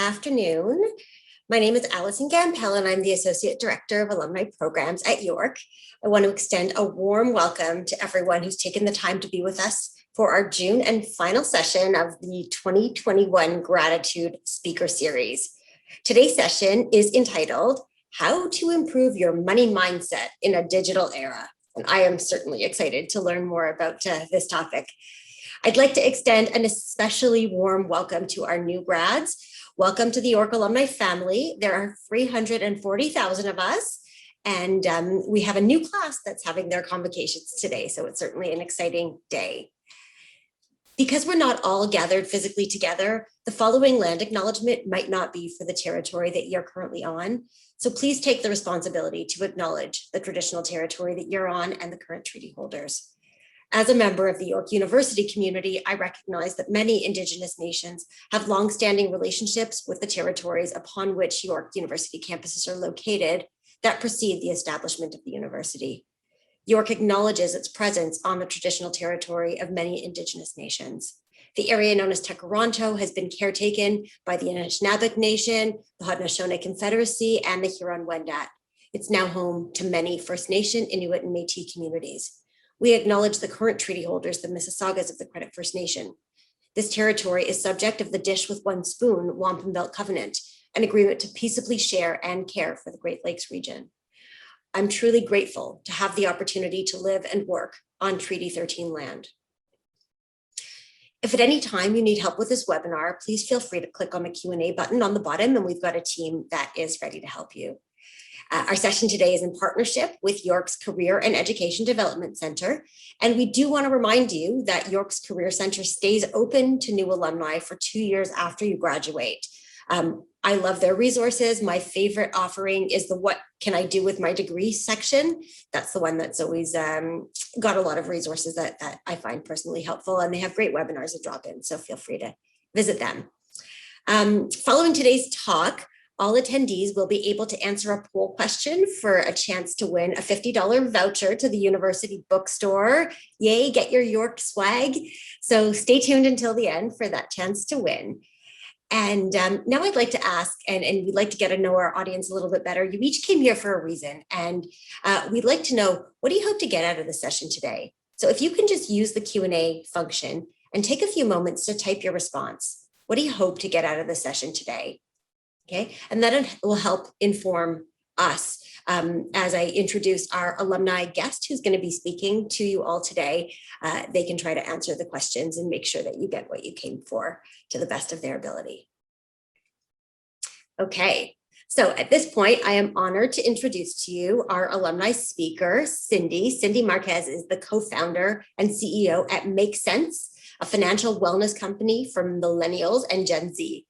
afternoon. My name is Allison Gampel, and I'm the Associate Director of Alumni Programs at York. I want to extend a warm welcome to everyone who's taken the time to be with us for our June and final session of the 2021 Gratitude Speaker Series. Today's session is entitled, How to Improve Your Money Mindset in a Digital Era. And I am certainly excited to learn more about this topic. I'd like to extend an especially warm welcome to our new grads. Welcome to the York alumni family. There are 340,000 of us, and we have a new class that's having their convocations today, so it's certainly an exciting day. Because we're not all gathered physically together, the following land acknowledgement might not be for the territory that you're currently on, so please take the responsibility to acknowledge the traditional territory that you're on and the current treaty holders. As a member of the York University community, I recognize that many Indigenous nations have longstanding relationships with the territories upon which York University campuses are located that precede the establishment of the university. York acknowledges its presence on the traditional territory of many Indigenous nations. The area known as Tekaronto has been caretaken by the Anishinaabe Nation, the Haudenosaunee Confederacy, and the Huron-Wendat. It's now home to many First Nation, Inuit, and Métis communities. We acknowledge the current treaty holders, the Mississaugas of the Credit First Nation. This territory is subject of the Dish with One Spoon Wampum Belt Covenant, an agreement to peaceably share and care for the Great Lakes region. I'm truly grateful to have the opportunity to live and work on Treaty 13 land. If at any time you need help with this webinar, please feel free to click on the Q&A button on the bottom, and we've got a team that is ready to help you. Our session today is in partnership with York's Career and Education Development Center, and we do want to remind you that York's Career Center stays open to new alumni for 2 years after you graduate. I love their resources. My favorite offering is the What Can I Do With My Degree section. That's the one that's always got a lot of resources that I find personally helpful, and they have great webinars to drop in, so feel free to visit them. Following today's talk, all attendees will be able to answer a poll question for a chance to win a $50 voucher to the university bookstore. Yay, get your York swag. So stay tuned until the end for that chance to win. And now I'd like to ask, and we'd like to get to know our audience a little bit better. You each came here for a reason, and we'd like to know, what do you hope to get out of the session today? So if you can just use the Q&A function and take a few moments to type your response. What do you hope to get out of the session today? Okay, and that will help inform us as I introduce our alumni guest who's going to be speaking to you all today. They can try to answer the questions and make sure that you get what you came for to the best of their ability. Okay, so at this point, I am honored to introduce to you our alumni speaker, Cindy. Cindy Marquez is the co-founder and CEO at Make Sense, a financial wellness company for millennials and Gen Z.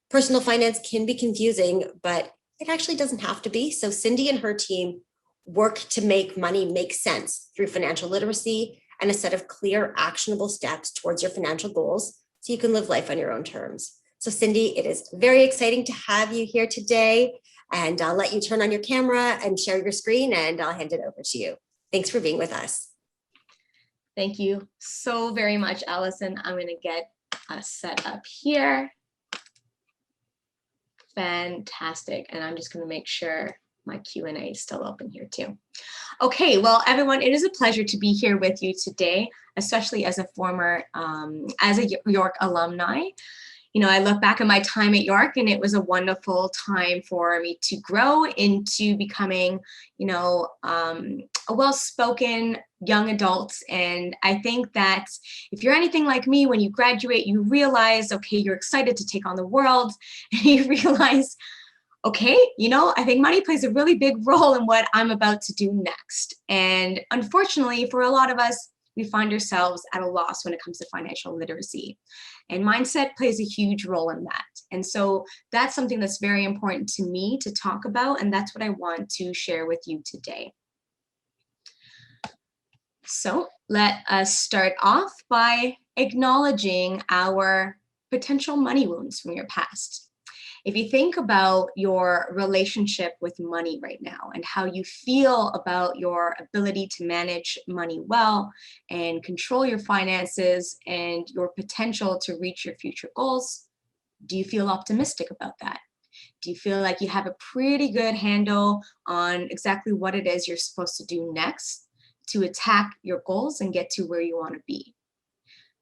Personal finance can be confusing, but it actually doesn't have to be. So Cindy and her team work to make money make sense through financial literacy and a set of clear, actionable steps towards your financial goals so you can live life on your own terms. So Cindy, it is very exciting to have you here today, and I'll let you turn on your camera and share your screen, and I'll hand it over to you. Thanks for being with us. Thank you so very much, Allison. I'm going to get us set up here. Fantastic. And I'm just going to make sure my Q&A is still open here too. Okay, well, everyone, it is a pleasure to be here with you today, especially as a former, as a York alumni. You know, I look back at my time at York, and it was a wonderful time for me to grow into becoming, you know, a well-spoken young adult. And I think that if you're anything like me, when you graduate, you realize, okay, you're excited to take on the world, and you realize, okay, you know, I think money plays a really big role in what I'm about to do next. And unfortunately, for a lot of us, we find ourselves at a loss when it comes to financial literacy. And mindset plays a huge role in that. And so that's something that's very important to me to talk about, and that's what I want to share with you today. So let us start off by acknowledging our potential money wounds from your past. If you think about your relationship with money right now and how you feel about your ability to manage money well and control your finances and your potential to reach your future goals, Do you feel optimistic about that? Do you feel like you have a pretty good handle on exactly what it is you're supposed to do next to attack your goals and get to where you want to be?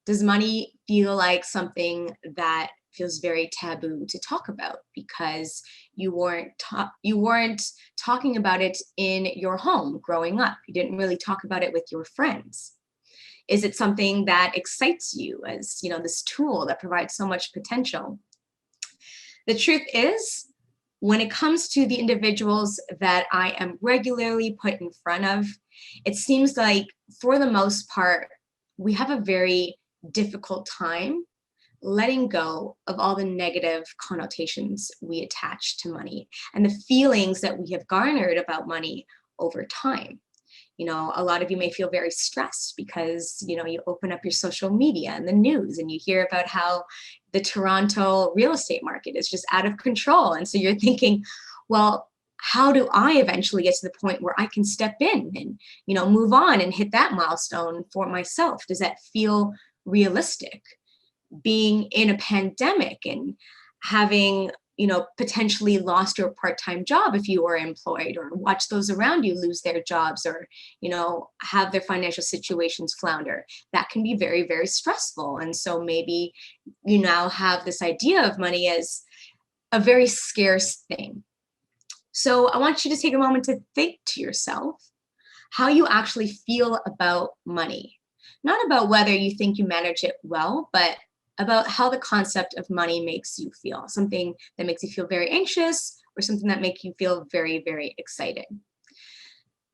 Does money feel like something that feels very taboo to talk about because you weren't talking about it in your home growing up? You didn't really talk about it with your friends. Is it something that excites you as, this tool that provides so much potential? The truth is, when it comes to the individuals that I am regularly put in front of, it seems like for the most part, we have a very difficult time letting go of all the negative connotations we attach to money and the feelings that we have garnered about money over time. A lot of you may feel very stressed because, you open up your social media and the news and you hear about how the Toronto real estate market is just out of control. And so you're thinking, well, how do I eventually get to the point where I can step in and, move on and hit that milestone for myself? Does that feel realistic? Being in a pandemic and having potentially lost your part-time job if you were employed, or watch those around you lose their jobs, or have their financial situations flounder, that can be very, very stressful. And so maybe you now have this idea of money as a very scarce thing. So I want you to take a moment to think to yourself how you actually feel about money. Not about whether you think you manage it well, but about how the concept of money makes you feel. Something that makes you feel very anxious or something that makes you feel very, very excited.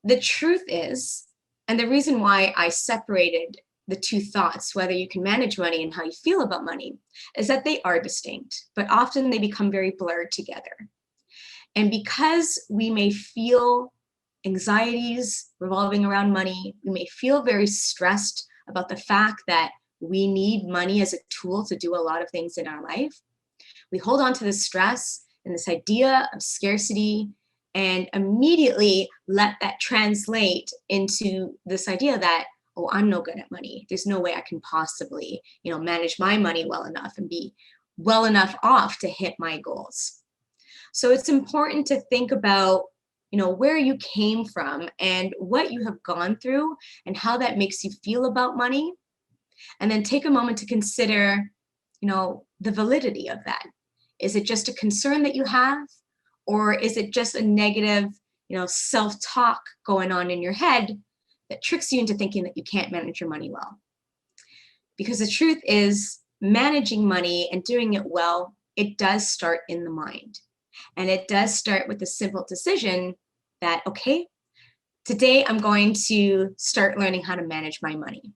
The truth is, and the reason why I separated the two thoughts, whether you can manage money and how you feel about money, is that they are distinct, but often they become very blurred together. And because we may feel anxieties revolving around money, we may feel very stressed about the fact that we need money as a tool to do a lot of things in our life. We hold on to this stress and this idea of scarcity and immediately let that translate into this idea that, oh, I'm no good at money. There's no way I can possibly, manage my money well enough and be well enough off to hit my goals. So it's important to think about, where you came from and what you have gone through and how that makes you feel about money. And then take a moment to consider, the validity of that. Is it just a concern that you have? Or is it just a negative, self-talk going on in your head that tricks you into thinking that you can't manage your money well? Because the truth is, managing money and doing it well, it does start in the mind. And it does start with the simple decision that, okay, today I'm going to start learning how to manage my money.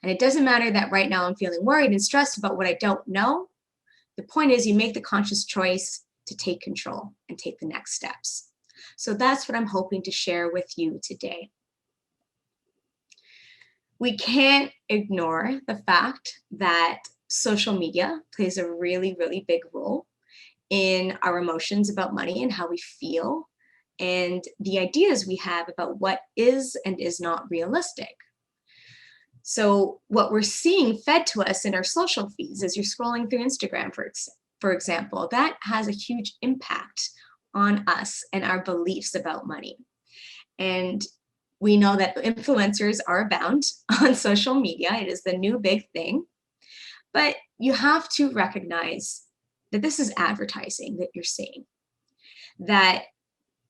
And it doesn't matter that right now I'm feeling worried and stressed about what I don't know. The point is, you make the conscious choice to take control and take the next steps. So that's what I'm hoping to share with you today. We can't ignore the fact that social media plays a really, really big role in our emotions about money and how we feel, and the ideas we have about what is and is not realistic. So what we're seeing fed to us in our social feeds as you're scrolling through Instagram, for example, that has a huge impact on us and our beliefs about money. And we know that influencers are abound on social media. It is the new big thing. But you have to recognize that this is advertising that you're seeing. That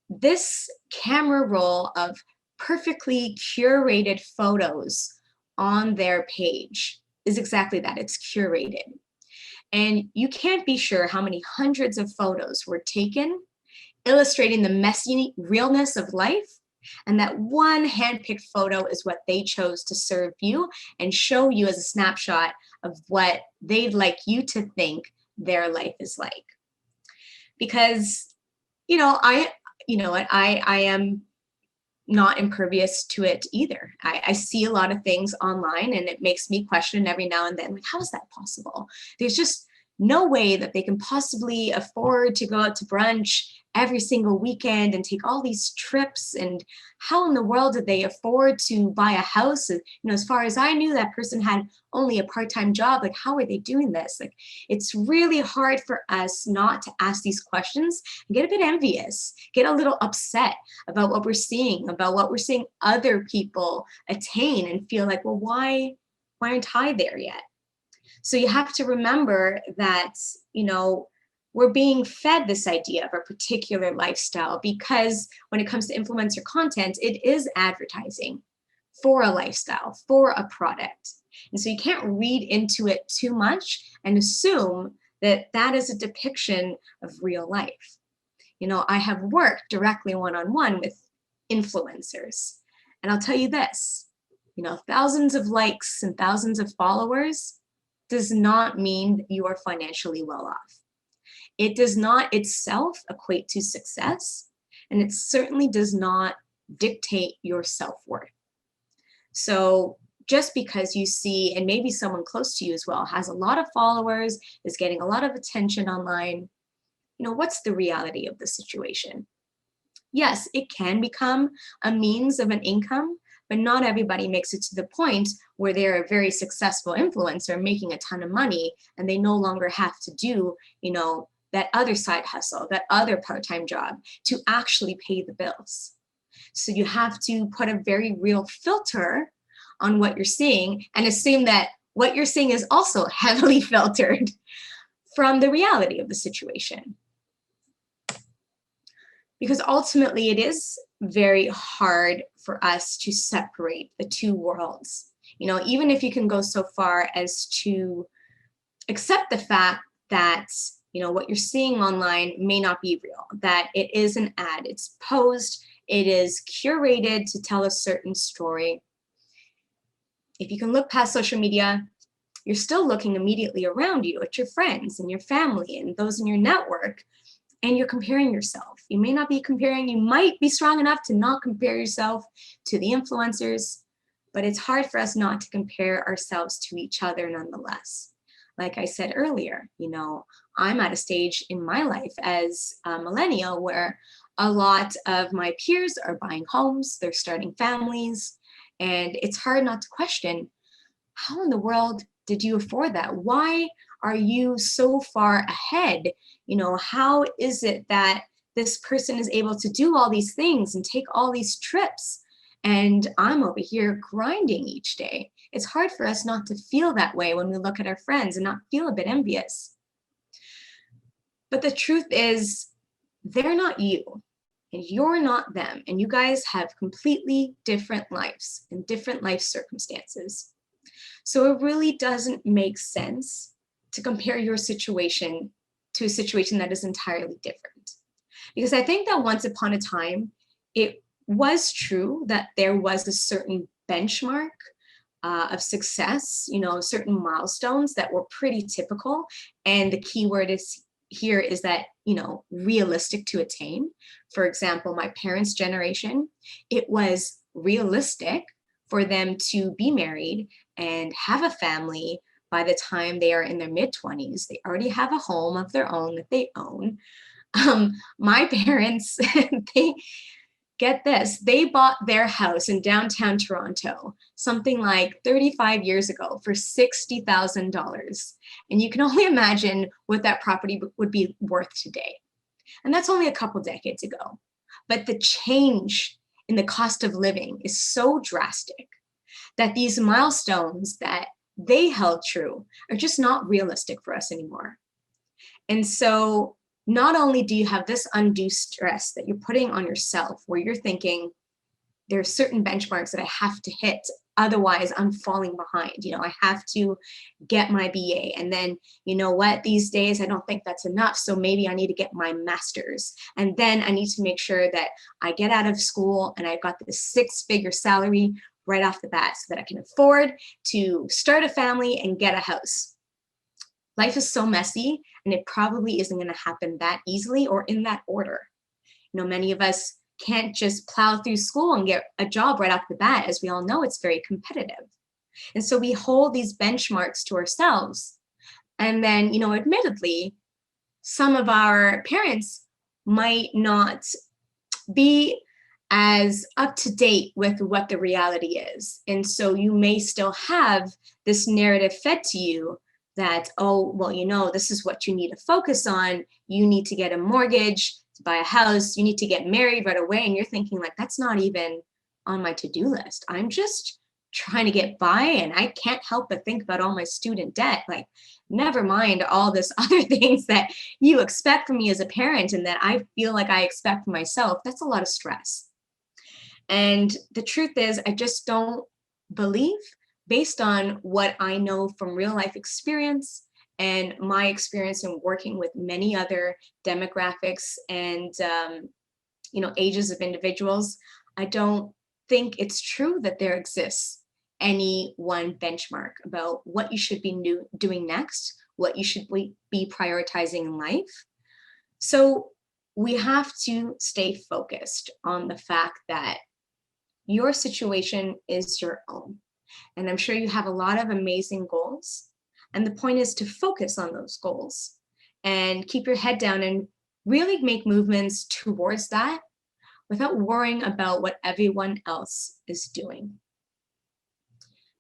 this camera roll of perfectly curated photos on their page is exactly that. It's curated. And you can't be sure how many hundreds of photos were taken illustrating the messy realness of life. And that one handpicked photo is what they chose to serve you and show you as a snapshot of what they'd like you to think their life is like. Because, I am not impervious to it either. I see a lot of things online and it makes me question every now and then, like, how is that possible? There's just no way that they can possibly afford to go out to brunch every single weekend and take all these trips, and how in the world did they afford to buy a house? And, as far as I knew, that person had only a part-time job. Like, how are they doing this? Like, it's really hard for us not to ask these questions and get a bit envious, get a little upset about what we're seeing, about what we're seeing other people attain, and feel like, well, why aren't I there yet? So you have to remember that, we're being fed this idea of a particular lifestyle, because when it comes to influencer content, it is advertising for a lifestyle, for a product. And so you can't read into it too much and assume that that is a depiction of real life. I have worked directly one-on-one with influencers, and I'll tell you this, thousands of likes and thousands of followers does not mean that you are financially well off. It does not itself equate to success, and it certainly does not dictate your self-worth. So just because you see, and maybe someone close to you as well, has a lot of followers, is getting a lot of attention online, what's the reality of the situation? Yes, it can become a means of an income, but not everybody makes it to the point where they're a very successful influencer making a ton of money, and they no longer have to do, that other side hustle, that other part-time job to actually pay the bills. So you have to put a very real filter on what you're seeing and assume that what you're seeing is also heavily filtered from the reality of the situation. Because ultimately it is very hard for us to separate the two worlds. Even if you can go so far as to accept the fact that what you're seeing online may not be real, that it is an ad, it's posed, it is curated to tell a certain story. If you can look past social media, you're still looking immediately around you at your friends and your family and those in your network, and you're comparing yourself. You may not be comparing, you might be strong enough to not compare yourself to the influencers, but it's hard for us not to compare ourselves to each other nonetheless. Like I said earlier, I'm at a stage in my life as a millennial where a lot of my peers are buying homes, they're starting families, and it's hard not to question, how in the world did you afford that? Why are you so far ahead? How is it that this person is able to do all these things and take all these trips, and I'm over here grinding each day? It's hard for us not to feel that way when we look at our friends and not feel a bit envious. But the truth is, they're not you, and you're not them, and you guys have completely different lives and different life circumstances. So it really doesn't make sense to compare your situation to a situation that is entirely different. Because I think that once upon a time, it was true that there was a certain benchmark of success, certain milestones that were pretty typical. And the key word here is that, realistic to attain. For example, my parents' generation, it was realistic for them to be married and have a family by the time they are in their mid-20s. They already have a home of their own that they own. My parents, get this, they bought their house in downtown Toronto, something like 35 years ago, for $60,000. And you can only imagine what that property would be worth today. And that's only a couple decades ago. But the change in the cost of living is so drastic that these milestones that they held true are just not realistic for us anymore. And so not only do you have this undue stress that you're putting on yourself, where you're thinking there are certain benchmarks that I have to hit, otherwise I'm falling behind. I have to get my BA, and then these days I don't think that's enough, so maybe I need to get my master's, and then I need to make sure that I get out of school and I've got this 6-figure salary right off the bat so that I can afford to start a family and get a house. Life is so messy, and it probably isn't going to happen that easily or in that order. Many of us can't just plow through school and get a job right off the bat. As we all know, it's very competitive. And so we hold these benchmarks to ourselves. And then, admittedly, some of our parents might not be as up to date with what the reality is. And so you may still have this narrative fed to you that, oh, well, you know, this is what you need to focus on. You need to get a mortgage, to buy a house, you need to get married right away. And you're thinking like, that's not even on my to-do list. I'm just trying to get by and I can't help but think about all my student debt. Like, never mind all this other things that you expect from me as a parent and that I feel like I expect from myself. That's a lot of stress. And the truth is, I just don't believe, based on what I know from real life experience and my experience in working with many other demographics and ages of individuals, I don't think it's true that there exists any one benchmark about what you should be doing next, what you should be prioritizing in life. So we have to stay focused on the fact that your situation is your own. And I'm sure you have a lot of amazing goals. And the point is to focus on those goals and keep your head down and really make movements towards that without worrying about what everyone else is doing.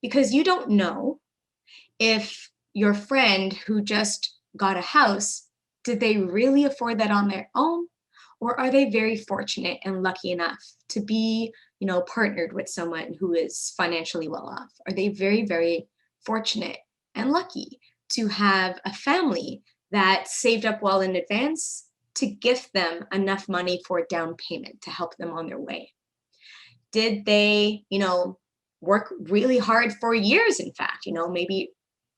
Because you don't know if your friend who just got a house, did they really afford that on their own? Or are they very fortunate and lucky enough to be, partnered with someone who is financially well off? Are they very, very fortunate and lucky to have a family that saved up well in advance to gift them enough money for a down payment to help them on their way? Did they, work really hard for years, in fact, maybe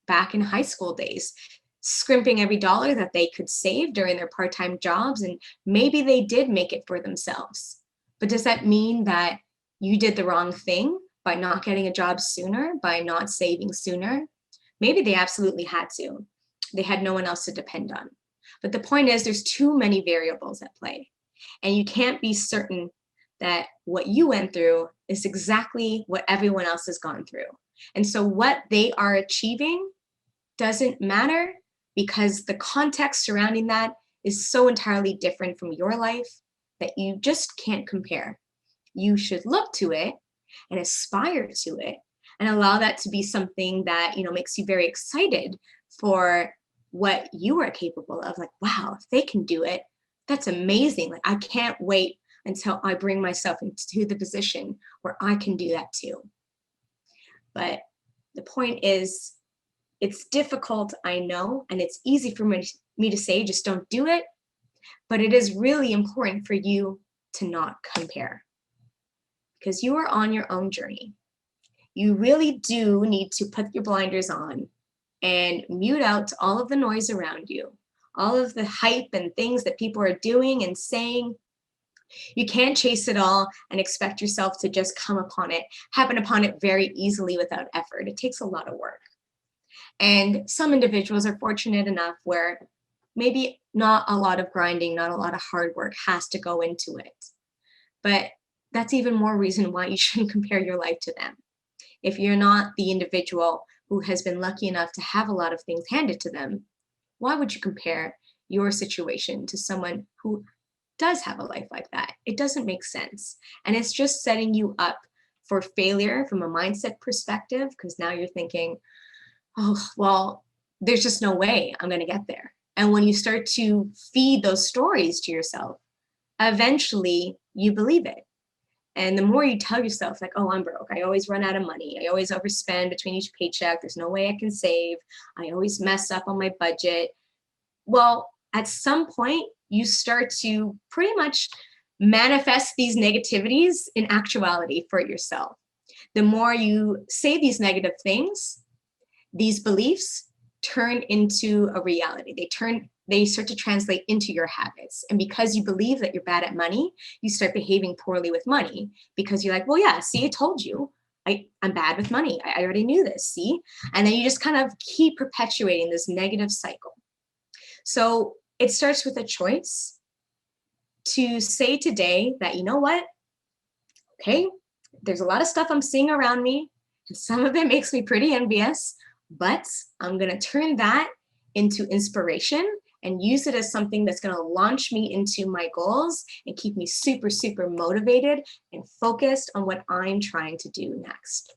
back in high school days, scrimping every dollar that they could save during their part-time jobs, and maybe they did make it for themselves. But does that mean that you did the wrong thing by not getting a job sooner, by not saving sooner? Maybe they absolutely had to. They had no one else to depend on. But the point is, there's too many variables at play, and you can't be certain that what you went through is exactly what everyone else has gone through. And so what they are achieving doesn't matter, because the context surrounding that is so entirely different from your life that you just can't compare. You should look to it and aspire to it and allow that to be something that, makes you very excited for what you are capable of. Like, wow, if they can do it, that's amazing. Like, I can't wait until I bring myself into the position where I can do that too. But the point is, it's difficult, I know, and it's easy for me to say, just don't do it. But it is really important for you to not compare, because you are on your own journey. You really do need to put your blinders on and mute out all of the noise around you, all of the hype and things that people are doing and saying. You can't chase it all and expect yourself to just happen upon it very easily without effort. It takes a lot of work. And some individuals are fortunate enough where maybe not a lot of grinding, not a lot of hard work has to go into it. But that's even more reason why you shouldn't compare your life to them. If you're not the individual who has been lucky enough to have a lot of things handed to them, why would you compare your situation to someone who does have a life like that? It doesn't make sense. And it's just setting you up for failure from a mindset perspective, because now you're thinking, oh, well, there's just no way I'm going to get there. And when you start to feed those stories to yourself, eventually you believe it. And the more you tell yourself, like, oh, I'm broke, I always run out of money, I always overspend between each paycheck, there's no way I can save, I always mess up on my budget. Well, at some point, you start to pretty much manifest these negativities in actuality for yourself. The more you say these negative things, these beliefs turn into a reality. They start to translate into your habits. And because you believe that you're bad at money, you start behaving poorly with money, because you're like, well, yeah, see, I told you I'm bad with money. I already knew this, see? And then you just kind of keep perpetuating this negative cycle. So it starts with a choice to say today that, you know what? Okay, there's a lot of stuff I'm seeing around me, and some of it makes me pretty envious, but I'm going to turn that into inspiration and use it as something that's going to launch me into my goals and keep me super, super motivated and focused on what I'm trying to do next.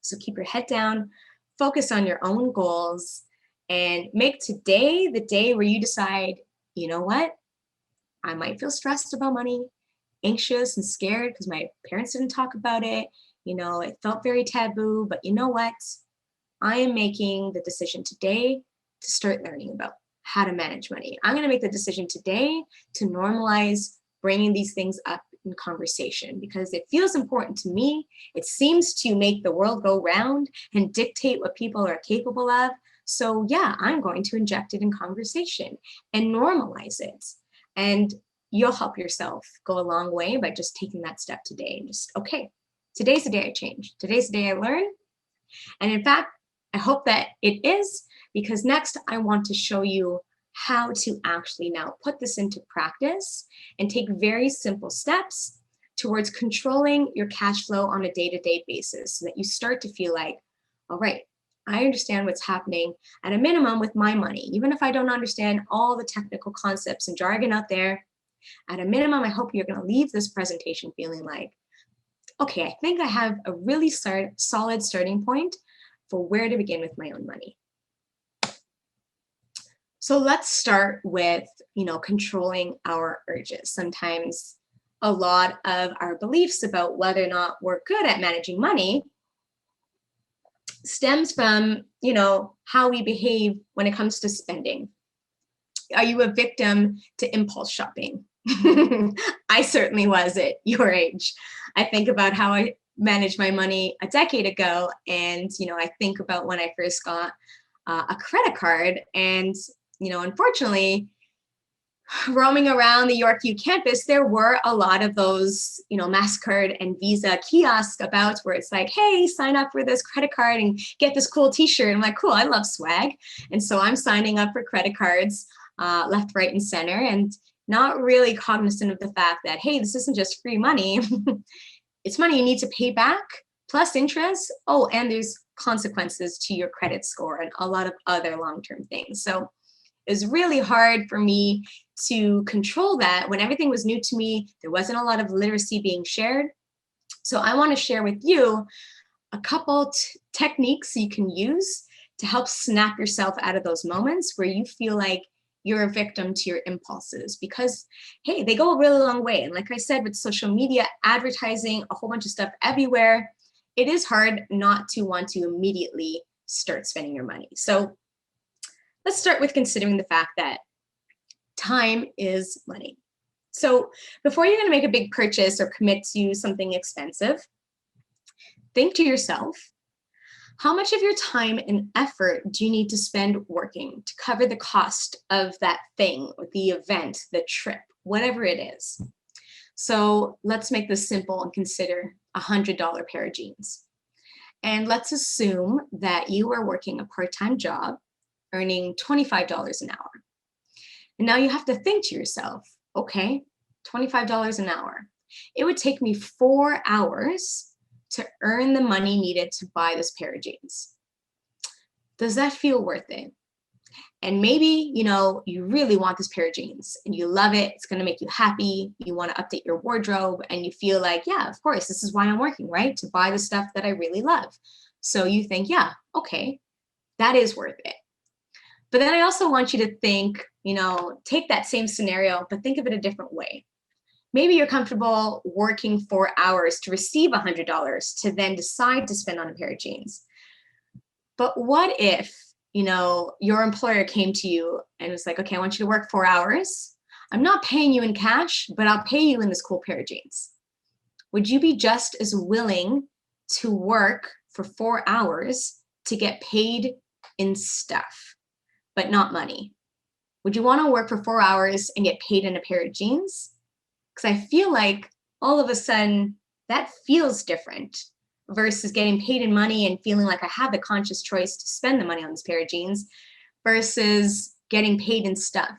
So keep your head down, focus on your own goals, and make today the day where you decide, you know what? I might feel stressed about money, anxious and scared because my parents didn't talk about it. It felt very taboo, but you know what? I am making the decision today to start learning about how to manage money. I'm going to make the decision today to normalize bringing these things up in conversation because it feels important to me. It seems to make the world go round and dictate what people are capable of. So yeah, I'm going to inject it in conversation and normalize it. And you'll help yourself go a long way by just taking that step today. Just, okay, today's the day I change. Today's the day I learn. And in fact, I hope that it is, because next I want to show you how to actually now put this into practice and take very simple steps towards controlling your cash flow on a day-to-day basis so that you start to feel like, all right, I understand what's happening at a minimum with my money. Even if I don't understand all the technical concepts and jargon out there, at a minimum, I hope you're going to leave this presentation feeling like, okay, I think I have a really solid starting point for where to begin with my own money. So let's start with, controlling our urges. Sometimes a lot of our beliefs about whether or not we're good at managing money stems from, how we behave when it comes to spending. Are you a victim to impulse shopping? I certainly was at your age. I think about how I managed my money a decade ago, and I think about when I first got a credit card, and unfortunately, roaming around the Yorkview campus, there were a lot of those, MasterCard and Visa kiosks about where it's like, hey, sign up for this credit card and get this cool t-shirt. I'm like, cool, I love swag. And so I'm signing up for credit cards left, right, and center, and not really cognizant of the fact that, hey, this isn't just free money. It's money you need to pay back plus interest. Oh, and there's consequences to your credit score and a lot of other long-term things. So it was really hard for me to control that when everything was new to me. There wasn't a lot of literacy being shared. So I want to share with you a couple techniques you can use to help snap yourself out of those moments where you feel like you're a victim to your impulses, because, hey, they go a really long way. And like I said, with social media, advertising, a whole bunch of stuff everywhere, it is hard not to want to immediately start spending your money. So let's start with considering the fact that time is money. So before you're going to make a big purchase or commit to something expensive, think to yourself, how much of your time and effort do you need to spend working to cover the cost of that thing, or the event, the trip, whatever it is? So let's make this simple and consider a $100 pair of jeans. And let's assume that you are working a part-time job, earning $25 an hour. And now you have to think to yourself, okay, $25 an hour. It would take me 4 hours to earn the money needed to buy this pair of jeans. Does that feel worth it? And maybe, you really want this pair of jeans and you love it. It's going to make you happy. You want to update your wardrobe and you feel like, yeah, of course, this is why I'm working, right? To buy the stuff that I really love. So you think, yeah, okay, that is worth it. But then I also want you to think, take that same scenario, but think of it a different way. Maybe you're comfortable working 4 hours to receive $100 to then decide to spend on a pair of jeans. But what if, your employer came to you and was like, okay, I want you to work 4 hours. I'm not paying you in cash, but I'll pay you in this cool pair of jeans. Would you be just as willing to work for 4 hours to get paid in stuff, but not money? Would you want to work for 4 hours and get paid in a pair of jeans? Because I feel like all of a sudden that feels different versus getting paid in money and feeling like I have the conscious choice to spend the money on this pair of jeans versus getting paid in stuff.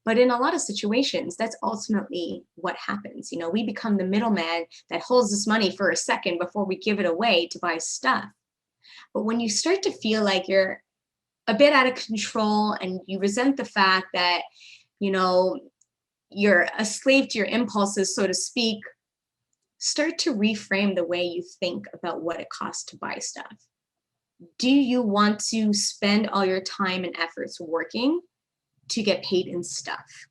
But in a lot of situations, that's ultimately what happens. We become the middleman that holds this money for a second before we give it away to buy stuff. But when you start to feel like you're a bit out of control and you resent the fact that, you know, you're a slave to your impulses, so to speak, start to reframe the way you think about what it costs to buy stuff. Do you want to spend all your time and efforts working to get paid in stuff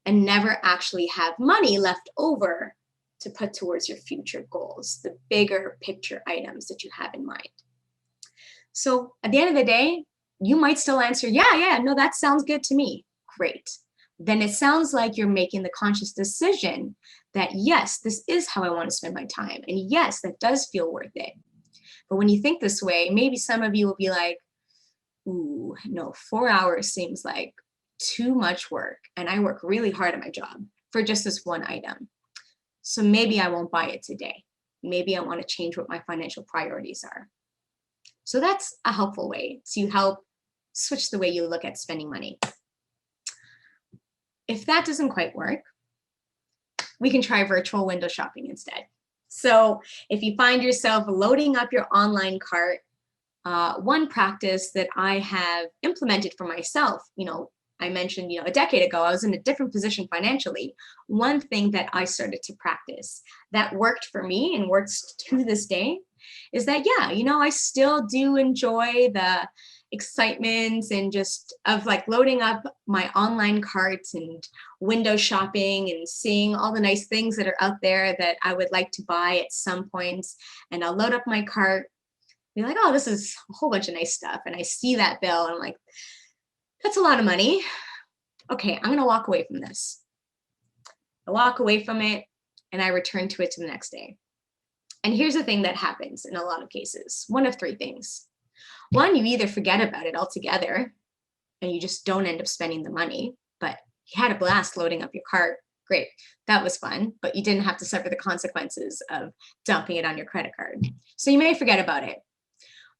and never actually have money left over to put towards your future goals, the bigger picture items that you have in mind? So at the end of the day, you might still answer, yeah, no, that sounds good to me. Great. Then it sounds like you're making the conscious decision that, yes, this is how I want to spend my time. And yes, that does feel worth it. But when you think this way, maybe some of you will be like, ooh, no, 4 hours seems like too much work. And I work really hard at my job for just this one item. So maybe I won't buy it today. Maybe I want to change what my financial priorities are. So that's a helpful way to help switch the way you look at spending money. If that doesn't quite work, we can try virtual window shopping instead. So if you find yourself loading up your online cart, one practice that I have implemented for myself, I mentioned, a decade ago, I was in a different position financially. One thing that I started to practice that worked for me and works to this day is that, I still do enjoy the excitement and just of like loading up my online carts and window shopping and seeing all the nice things that are out there that I would like to buy at some points. And I'll load up my cart, be like, oh, this is a whole bunch of nice stuff. And I see that bill and I'm like, that's a lot of money. Okay, I'm gonna walk away from this. I walk away from it and I return to it to the next day. And here's the thing that happens in a lot of cases. One of three things. One, you either forget about it altogether and you just don't end up spending the money, but you had a blast loading up your cart. Great, that was fun, but you didn't have to suffer the consequences of dumping it on your credit card. So you may forget about it.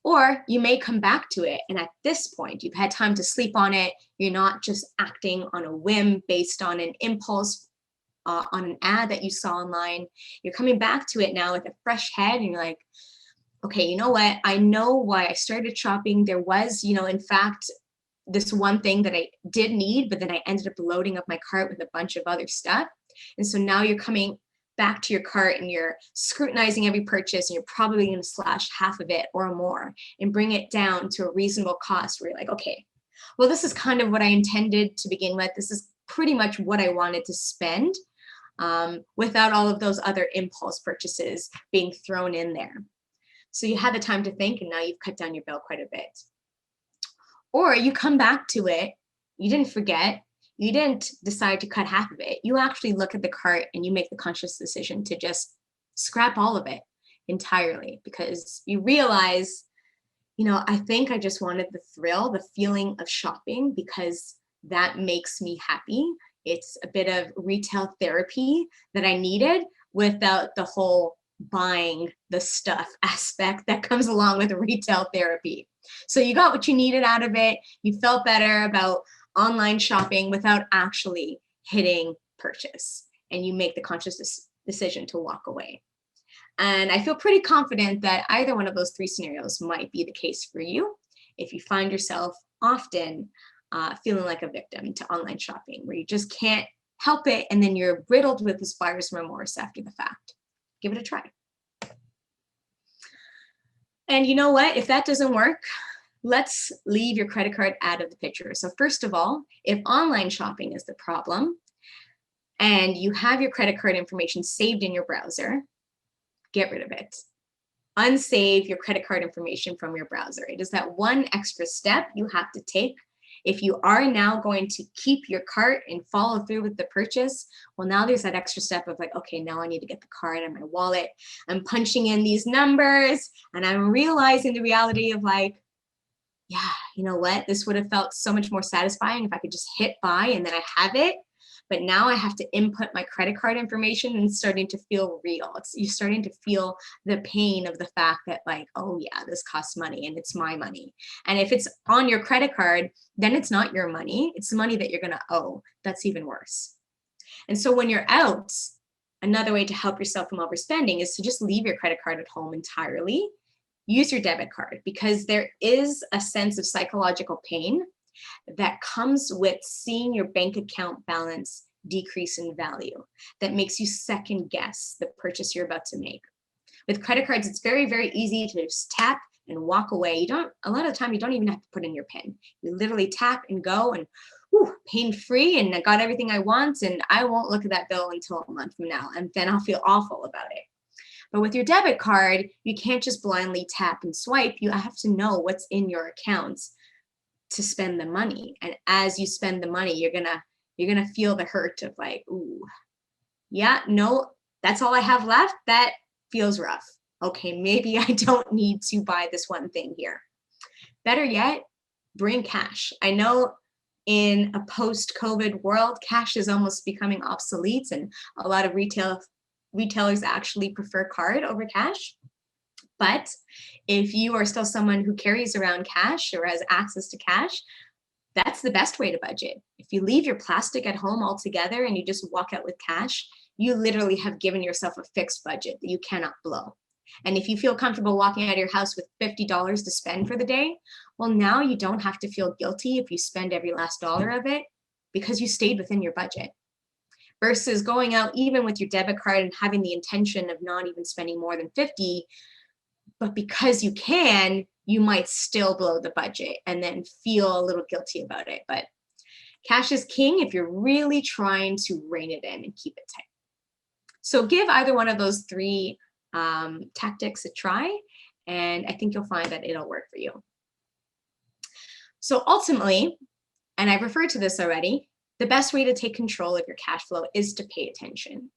Or you may come back to it, and at this point, you've had time to sleep on it. You're not just acting on a whim based on an impulse, on an ad that you saw online. You're coming back to it now with a fresh head, and you're like, okay, you know what? I know why I started shopping. There was, in fact, this one thing that I did need, but then I ended up loading up my cart with a bunch of other stuff. And so now you're coming back to your cart and you're scrutinizing every purchase and you're probably going to slash half of it or more and bring it down to a reasonable cost where you're like, okay, well, this is kind of what I intended to begin with. This is pretty much what I wanted to spend without all of those other impulse purchases being thrown in there. So you had the time to think and now you've cut down your bill quite a bit. Or you come back to it, you didn't forget, you didn't decide to cut half of it. You actually look at the cart and you make the conscious decision to just scrap all of it entirely because you realize, I think I just wanted the thrill, the feeling of shopping because that makes me happy. It's a bit of retail therapy that I needed without the whole buying the stuff aspect that comes along with retail therapy. So you got what you needed out of it. You felt better about online shopping without actually hitting purchase, and you make the conscious decision to walk away. And I feel pretty confident that either one of those three scenarios might be the case for you if you find yourself often feeling like a victim to online shopping, where you just can't help it and then you're riddled with this buyer's remorse after the fact. Give it a try. And you know what? If that doesn't work, let's leave your credit card out of the picture. So first of all, if online shopping is the problem and you have your credit card information saved in your browser, get rid of it. Unsave your credit card information from your browser. It is that one extra step you have to take. If you are now going to keep your cart and follow through with the purchase, well, now there's that extra step of like, okay, now I need to get the card and my wallet. I'm punching in these numbers and I'm realizing the reality of like, yeah, you know what? This would have felt so much more satisfying if I could just hit buy and then I have it. But now I have to input my credit card information and it's starting to feel real. You're starting to feel the pain of the fact that like, oh yeah, this costs money and it's my money. And if it's on your credit card, then it's not your money. It's the money that you're gonna owe. That's even worse. And so when you're out, another way to help yourself from overspending is to just leave your credit card at home entirely. use your debit card, because there is a sense of psychological pain that comes with seeing your bank account balance decrease in value, that makes you second guess the purchase you're about to make. With credit cards, it's very, very easy to just tap and walk away. A lot of the time, you don't even have to put in your PIN. You literally tap and go, and pain free, and I got everything I want, and I won't look at that bill until a month from now, and then I'll feel awful about it. But with your debit card, you can't just blindly tap and swipe. You have to know what's in your accounts to spend the money. And as you spend the money, you're gonna feel the hurt of like, ooh, yeah, no, that's all I have left. That feels rough. Okay, maybe I don't need to buy this one thing here. Better yet, bring cash. I know in a post-COVID world, cash is almost becoming obsolete, and a lot of retailers actually prefer card over cash. But if you are still someone who carries around cash or has access to cash, that's the best way to budget. If you leave your plastic at home altogether and you just walk out with cash, you literally have given yourself a fixed budget that you cannot blow. And if you feel comfortable walking out of your house with $50 to spend for the day, well, now you don't have to feel guilty if you spend every last dollar of it, because you stayed within your budget. Versus going out even with your debit card and having the intention of not even spending more than 50, but because you can, you might still blow the budget and then feel a little guilty about it. But cash is king if you're really trying to rein it in and keep it tight. So give either one of those three tactics a try, and I think you'll find that it'll work for you. So ultimately, and I've referred to this already, the best way to take control of your cash flow is to pay attention.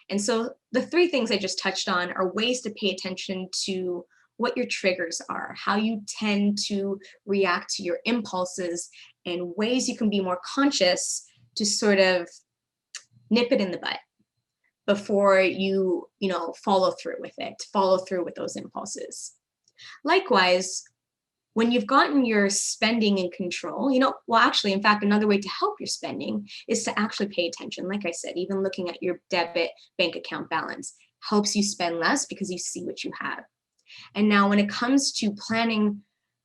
And so the three things I just touched on are ways to pay attention to what your triggers are, how you tend to react to your impulses, and ways you can be more conscious to sort of nip it in the bud before you follow through with those impulses. Likewise, when you've gotten your spending in control, in fact, another way to help your spending is to actually pay attention. Like I said, even looking at your debit bank account balance helps you spend less because you see what you have. And now when it comes to planning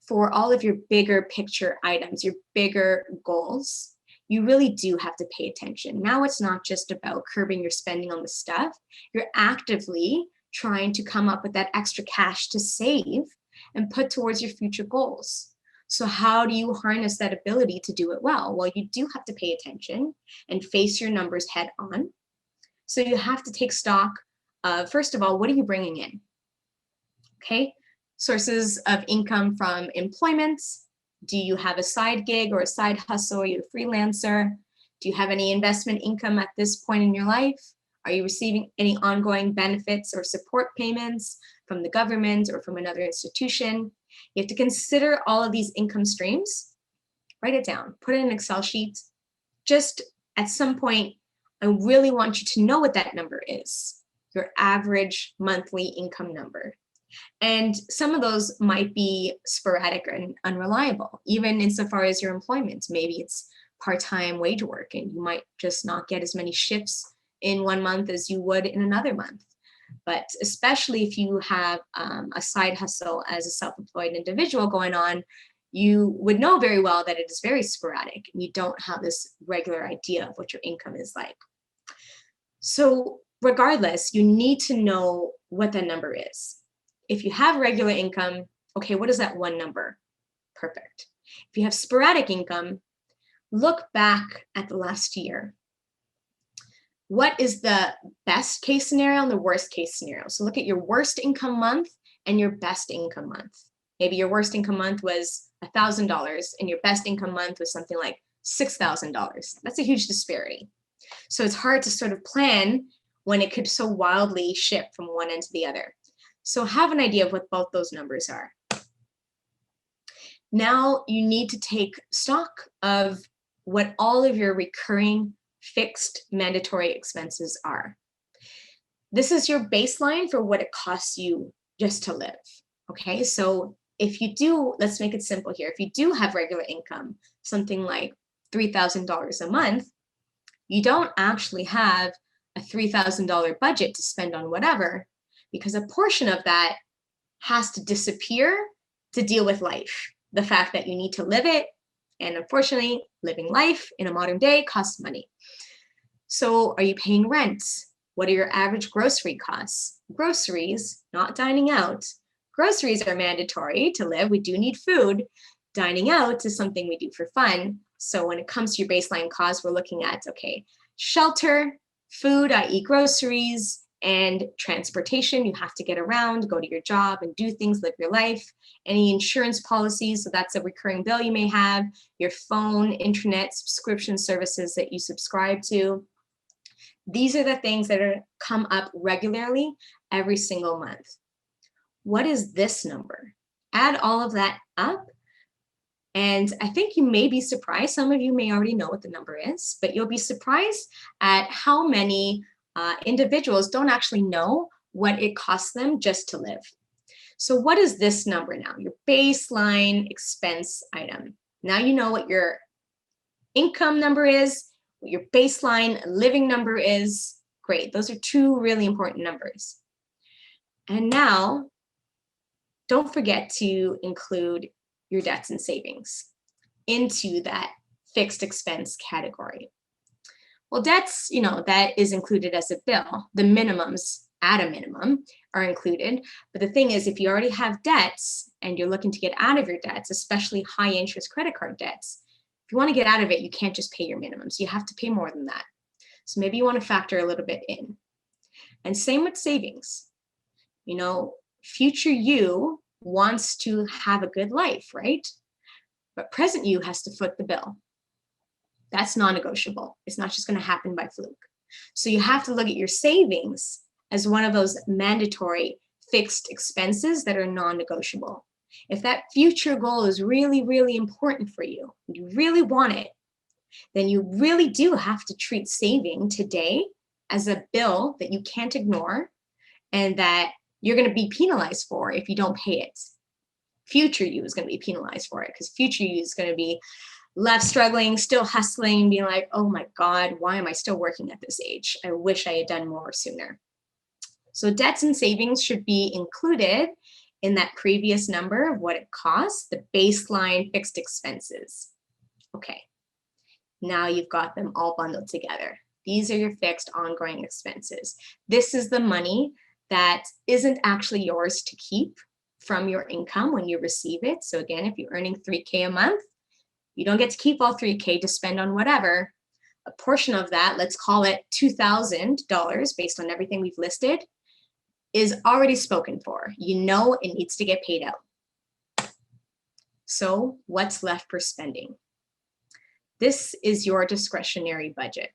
for all of your bigger picture items, your bigger goals, you really do have to pay attention. Now it's not just about curbing your spending on the stuff. You're actively trying to come up with that extra cash to save and put towards your future goals. So how do you harness that ability to do it well? Well, you do have to pay attention and face your numbers head on. So you have to take stock of, first of all, what are you bringing in? Okay, sources of income from employment. Do you have a side gig or a side hustle? Are you a freelancer? Do you have any investment income at this point in your life? Are you receiving any ongoing benefits or support payments from the government or from another institution? You have to consider all of these income streams, write it down, put it in an Excel sheet. Just at some point, I really want you to know what that number is, your average monthly income number. And some of those might be sporadic and unreliable, even insofar as your employment. Maybe it's part-time wage work and you might just not get as many shifts in one month as you would in another month. But especially if you have a side hustle as a self-employed individual going on, you would know very well that it is very sporadic and you don't have this regular idea of what your income is like. So regardless, you need to know what that number is. If you have regular income, okay, what is that one number? Perfect. If you have sporadic income, look back at the last year. What is the best case scenario and the worst case scenario? So look at your worst income month and your best income month. Maybe your worst income month was $1,000 and your best income month was something like $6,000. That's a huge disparity. So it's hard to sort of plan when it could so wildly shift from one end to the other. So have an idea of what both those numbers are. Now you need to take stock of what all of your recurring fixed mandatory expenses are. This is your baseline for what it costs you just to live. Okay, so if you do, let's make it simple here. If you do have regular income, something like $3,000 a month, you don't actually have a $3,000 budget to spend on whatever, because a portion of that has to disappear to deal with life. The fact that you need to live it. And unfortunately, living life in a modern day costs money. So are you paying rent? What are your average grocery costs? Groceries, not dining out. Groceries are mandatory to live. We do need food. Dining out is something we do for fun. So when it comes to your baseline costs, we're looking at, okay, shelter, food, i.e. groceries, and transportation. You have to get around, go to your job and do things, live your life. Any insurance policies, so that's a recurring bill you may have, your phone, internet, subscription services that you subscribe to. These are the things that come up regularly every single month. What is this number? Add all of that up, and I think you may be surprised. Some of you may already know what the number is, but you'll be surprised at how many individuals don't actually know what it costs them just to live. So what is this number now? Your baseline expense item. Now you know what your income number is, what your baseline living number is. Great, those are two really important numbers. And now, don't forget to include your debts and savings into that fixed expense category. Well, debts, that is included as a bill. The minimums, at a minimum, are included. But the thing is, if you already have debts and you're looking to get out of your debts, especially high interest credit card debts, if you want to get out of it, you can't just pay your minimums. You have to pay more than that. So maybe you want to factor a little bit in. And same with savings. Future you wants to have a good life, right? But present you has to foot the bill. That's non-negotiable. It's not just going to happen by fluke. So you have to look at your savings as one of those mandatory fixed expenses that are non-negotiable. If that future goal is really, really important for you, you really want it, then you really do have to treat saving today as a bill that you can't ignore and that you're going to be penalized for if you don't pay it. Future you is going to be penalized for it because future you is going to be left struggling, still hustling, being like, oh my God, why am I still working at this age? I wish I had done more sooner. So debts and savings should be included in that previous number of what it costs, the baseline fixed expenses. Okay, now you've got them all bundled together. These are your fixed ongoing expenses. This is the money that isn't actually yours to keep from your income when you receive it. So again, if you're earning $3K a month, you don't get to keep all $3K to spend on whatever. A portion of that, let's call it $2,000 based on everything we've listed, is already spoken for. You know it needs to get paid out. So what's left for spending? This is your discretionary budget.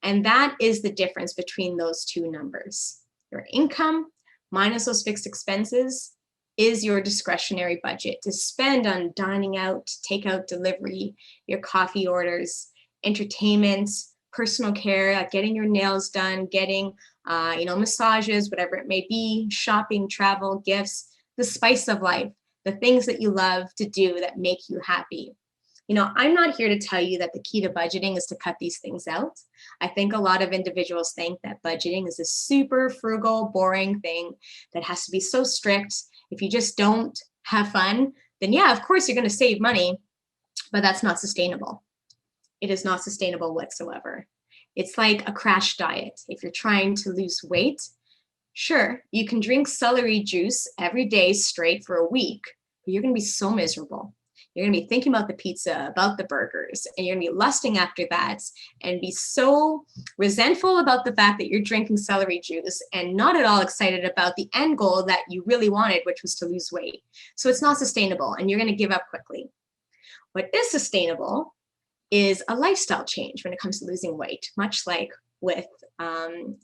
And that is the difference between those two numbers. Your income minus those fixed expenses is your discretionary budget to spend on dining out, takeout, delivery, your coffee orders, entertainment, personal care, like getting your nails done, getting massages, whatever it may be, shopping, travel, gifts, the spice of life, the things that you love to do that make you happy. I'm not here to tell you that the key to budgeting is to cut these things out. I think a lot of individuals think that budgeting is a super frugal, boring thing that has to be so strict. If you just don't have fun, then yeah, of course you're going to save money, but that's not sustainable. It is not sustainable whatsoever. It's like a crash diet. If you're trying to lose weight, sure, you can drink celery juice every day straight for a week, but you're going to be so miserable. You're going to be thinking about the pizza, about the burgers, and you're going to be lusting after that and be so resentful about the fact that you're drinking celery juice and not at all excited about the end goal that you really wanted, which was to lose weight. So it's not sustainable and you're going to give up quickly. What is sustainable is a lifestyle change when it comes to losing weight, much like with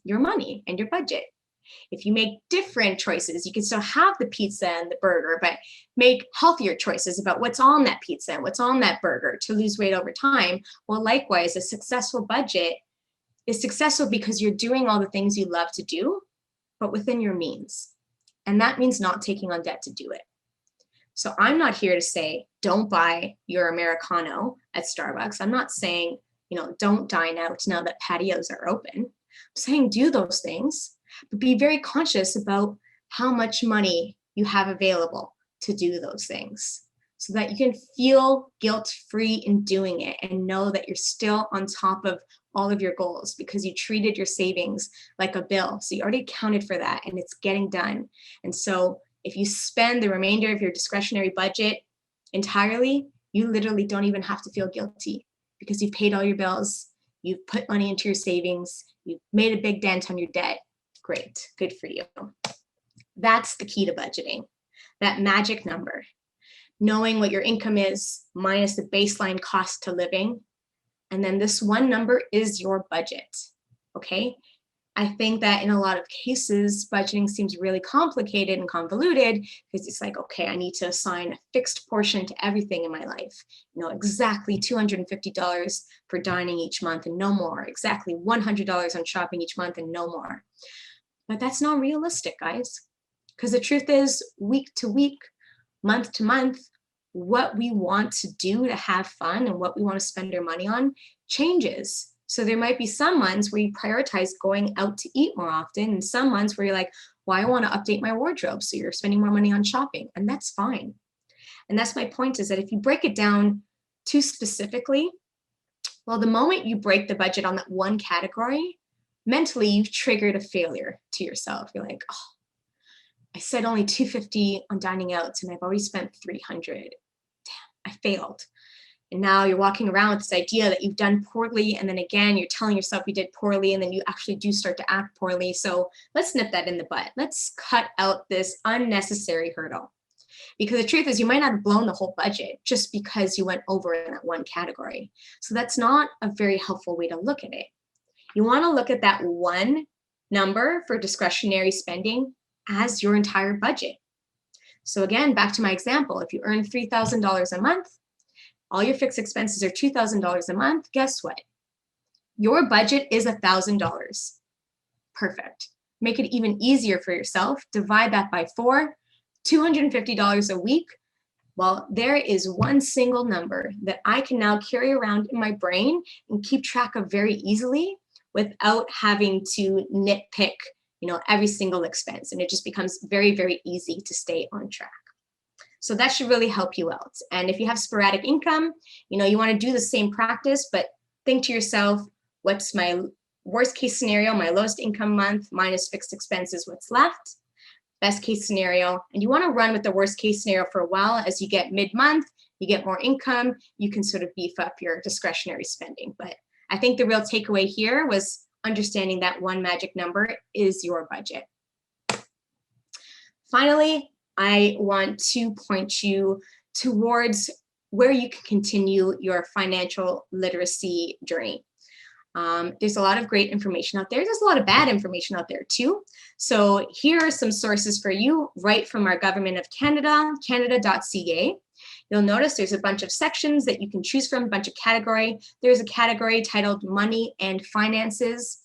your money and your budget. If you make different choices, you can still have the pizza and the burger, but make healthier choices about what's on that pizza and what's on that burger to lose weight over time. Well, likewise, a successful budget is successful because you're doing all the things you love to do, but within your means. And that means not taking on debt to do it. So I'm not here to say, don't buy your Americano at Starbucks. I'm not saying, don't dine out now that patios are open. I'm saying do those things, but be very conscious about how much money you have available to do those things, so that you can feel guilt-free in doing it and know that you're still on top of all of your goals because you treated your savings like a bill. So you already accounted for that and it's getting done. And so if you spend the remainder of your discretionary budget entirely, you literally don't even have to feel guilty because you've paid all your bills, you've put money into your savings, you've made a big dent on your debt. Great, good for you. That's the key to budgeting, that magic number. Knowing what your income is minus the baseline cost to living. And then this one number is your budget, okay? I think that in a lot of cases, budgeting seems really complicated and convoluted because it's like, okay, I need to assign a fixed portion to everything in my life. You know, exactly $250 for dining each month and no more. Exactly $100 on shopping each month and no more. But that's not realistic, guys. Because the truth is, week to week, month to month, what we want to do to have fun and what we want to spend our money on changes. So there might be some months where you prioritize going out to eat more often, and some months where you're like, well, I want to update my wardrobe. So you're spending more money on shopping, and that's fine. And that's my point, is that if you break it down too specifically, well, the moment you break the budget on that one category, mentally you've triggered a failure to yourself. You're like, oh, I said only $250 on dining out and I've already spent $300. Damn, I failed. And now you're walking around with this idea that you've done poorly, and then again, you're telling yourself you did poorly, and then you actually do start to act poorly. So let's nip that in the bud. Let's cut out this unnecessary hurdle. Because the truth is, you might not have blown the whole budget just because you went over in that one category. So that's not a very helpful way to look at it. You want to look at that one number for discretionary spending as your entire budget. So again, back to my example, if you earn $3,000 a month, all your fixed expenses are $2,000 a month, guess what? Your budget is $1,000. Perfect. Make it even easier for yourself. Divide that by 4, $250 a week. Well, there is one single number that I can now carry around in my brain and keep track of very easily without having to nitpick, every single expense. And it just becomes very, very easy to stay on track. So that should really help you out. And if you have sporadic income, you want to do the same practice, but think to yourself, what's my worst case scenario, my lowest income month minus fixed expenses, what's left? Best case scenario. And you want to run with the worst case scenario for a while. As you get mid-month, you get more income, you can sort of beef up your discretionary spending. But I think the real takeaway here was understanding that one magic number is your budget. Finally, I want to point you towards where you can continue your financial literacy journey. There's a lot of great information out there. There's a lot of bad information out there too. So here are some sources for you right from our Government of Canada, canada.ca. You'll notice there's a bunch of sections that you can choose from, a bunch of category. There's a category titled Money and Finances.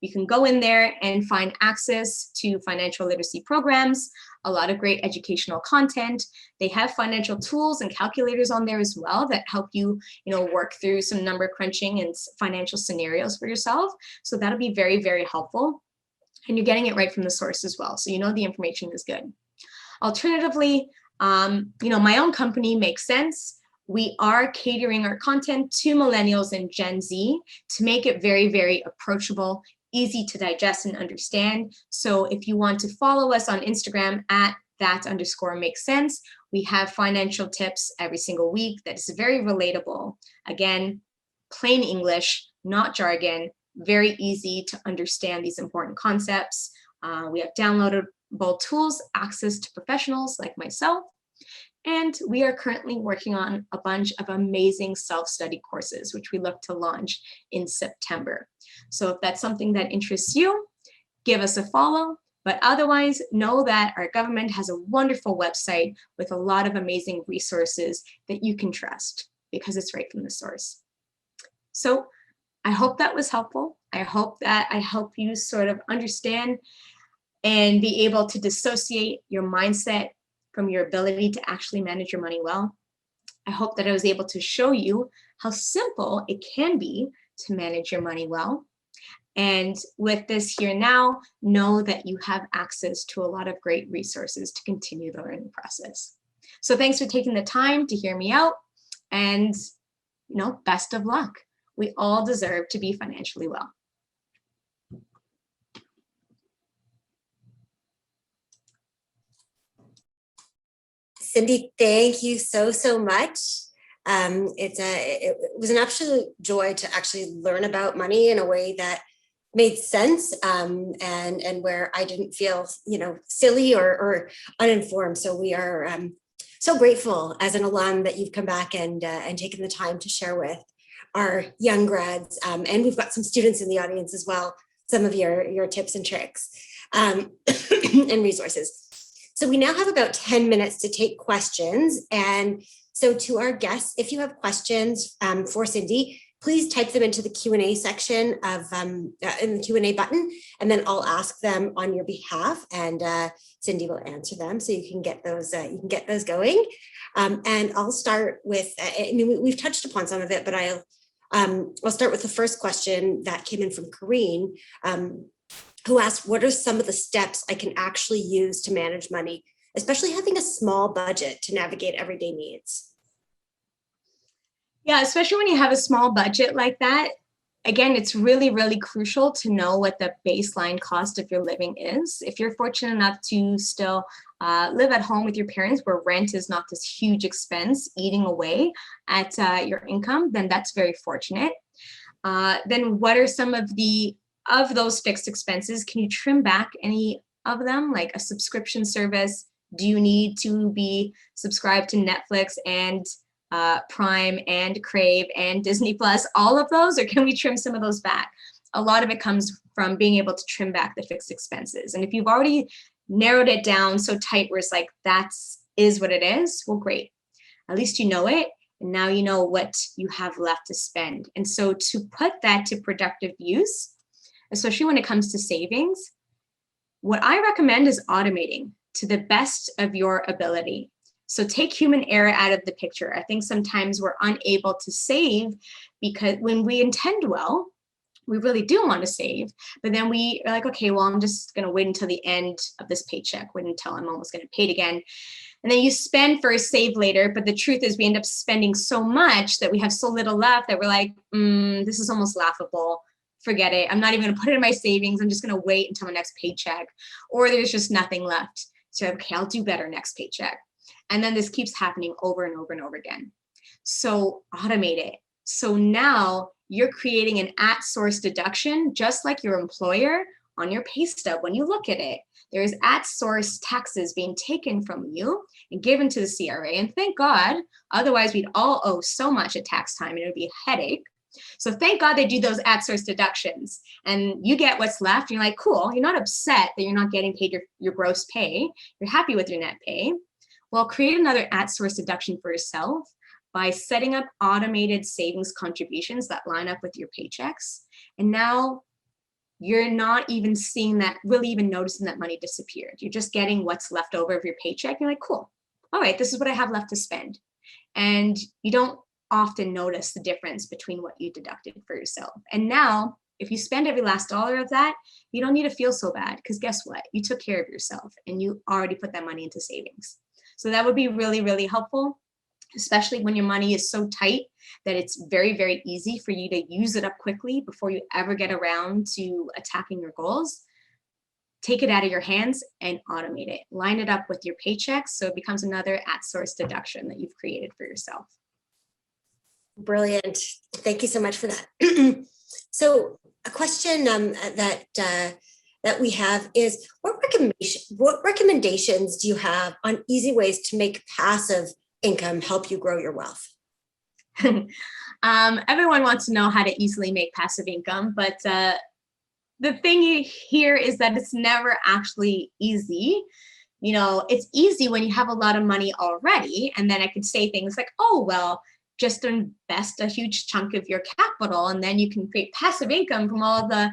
You can go in there and find access to financial literacy programs, a lot of great educational content. They have financial tools and calculators on there as well that help you, work through some number crunching and financial scenarios for yourself. So that'll be very, very helpful. And you're getting it right from the source as well. So the information is good. Alternatively, my own company Makes Sense. We are catering our content to millennials and Gen Z to make it very, very approachable, easy to digest and understand. So if you want to follow us on Instagram at @that_makes sense, we have financial tips every single week that is very relatable. Again, plain English, not jargon, very easy to understand these important concepts. We have downloadable tools, access to professionals like myself, and we are currently working on a bunch of amazing self-study courses, which we look to launch in September. So if that's something that interests you, give us a follow. But otherwise, know that our government has a wonderful website with a lot of amazing resources that you can trust because it's right from the source. So I hope that was helpful. I hope that I help you sort of understand and be able to dissociate your mindset from your ability to actually manage your money well. I hope that I was able to show you how simple it can be to manage your money well. And with this here now, know that you have access to a lot of great resources to continue the learning process. So thanks for taking the time to hear me out, and best of luck. We all deserve to be financially well. Cindy, thank you so much. It was an absolute joy to actually learn about money in a way that made sense, and where I didn't feel, silly or uninformed. So we are so grateful as an alum that you've come back and taken the time to share with our young grads. And we've got some students in the audience as well, some of your tips and tricks and resources. So we now have about 10 minutes to take questions. And so to our guests, if you have questions for Cindy, please type them into the Q&A section of in the Q&A button, and then I'll ask them on your behalf, and Cindy will answer them. So you can get those going. And I'll start with, we've touched upon some of it, but I'll start with the first question that came in from Corrine, who asked, what are some of the steps I can actually use to manage money, especially having a small budget to navigate everyday needs? Yeah, especially when you have a small budget like that. Again, it's really, really crucial to know what the baseline cost of your living is. If you're fortunate enough to still live at home with your parents, where rent is not this huge expense eating away at your income, then that's very fortunate. Then what are some of those fixed expenses? Can you trim back any of them, like a subscription service? Do you need to be subscribed to Netflix and Prime and Crave and Disney Plus, all of those, or can we trim some of those back? A lot of it comes from being able to trim back the fixed expenses. And if you've already narrowed it down so tight where it's like, is what it is, well, great. At least you know it. And now you know what you have left to spend. And so to put that to productive use, especially when it comes to savings, what I recommend is automating to the best of your ability. So take human error out of the picture. I think sometimes we're unable to save because when we intend well, we really do want to save, but then we are like, okay, well, I'm just going to wait until the end of this paycheck, wait until I'm almost going to pay it again. And then you spend first, save later. But the truth is we end up spending so much that we have so little left that we're like, this is almost laughable. Forget it. I'm not even going to put it in my savings. I'm just going to wait until my next paycheck, or there's just nothing left. So, okay, I'll do better next paycheck. And then this keeps happening over and over and over again. So automate it. So now you're creating an at-source deduction, just like your employer on your pay stub. When you look at it, there's at-source taxes being taken from you and given to the CRA. And thank God, otherwise we'd all owe so much at tax time and it would be a headache. So thank God they do those at-source deductions, and you get what's left. And you're like, cool, you're not upset that you're not getting paid your gross pay. You're happy with your net pay. Well, create another at-source deduction for yourself by setting up automated savings contributions that line up with your paychecks. And now you're not even seeing that, really even noticing that money disappeared. You're just getting what's left over of your paycheck. You're like, cool, all right, this is what I have left to spend. And you don't often notice the difference between what you deducted for yourself. And now, if you spend every last dollar of that, you don't need to feel so bad, because guess what? You took care of yourself and you already put that money into savings. So that would be really, really helpful, especially when your money is so tight that it's very, very easy for you to use it up quickly before you ever get around to attacking your goals. Take it out of your hands and automate it. Line it up with your paychecks so it becomes another at-source deduction that you've created for yourself. Brilliant. Thank you so much for that. So a question that we have is, what recommendations do you have on easy ways to make passive income help you grow your wealth? Everyone wants to know how to easily make passive income, but the thing here is that it's never actually easy. You know, it's easy when you have a lot of money already, and then I could say things like, oh, well, just invest a huge chunk of your capital, and then you can create passive income from all the,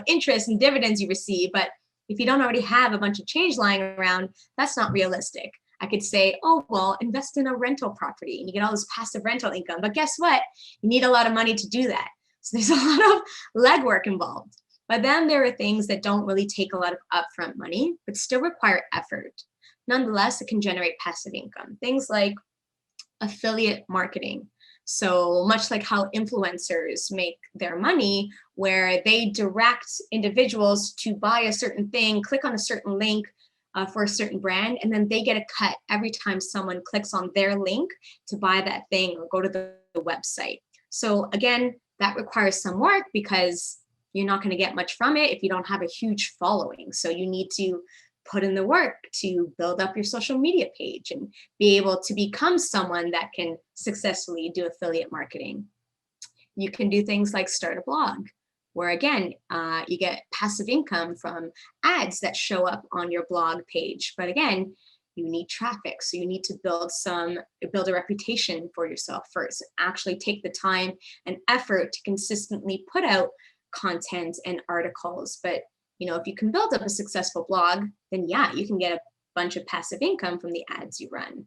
interest and dividends you receive. But if you don't already have a bunch of change lying around, that's not realistic. I could say, oh, well, invest in a rental property and you get all this passive rental income. But guess what? You need a lot of money to do that. So there's a lot of legwork involved. But then there are things that don't really take a lot of upfront money, but still require effort. Nonetheless, it can generate passive income. Things like affiliate marketing. So much like how influencers make their money, where they direct individuals to buy a certain thing, click on a certain link for a certain brand, and then they get a cut every time someone clicks on their link to buy that thing or go to the website. So again, that requires some work because you're not going to get much from it if you don't have a huge following. So you need to put in the work to build up your social media page and be able to become someone that can successfully do affiliate marketing. You can do things like start a blog, where again, you get passive income from ads that show up on your blog page. But again, you need traffic. So you need to build a reputation for yourself first. Actually take the time and effort to consistently put out content and articles. But if you can build up a successful blog, then yeah, you can get a bunch of passive income from the ads you run.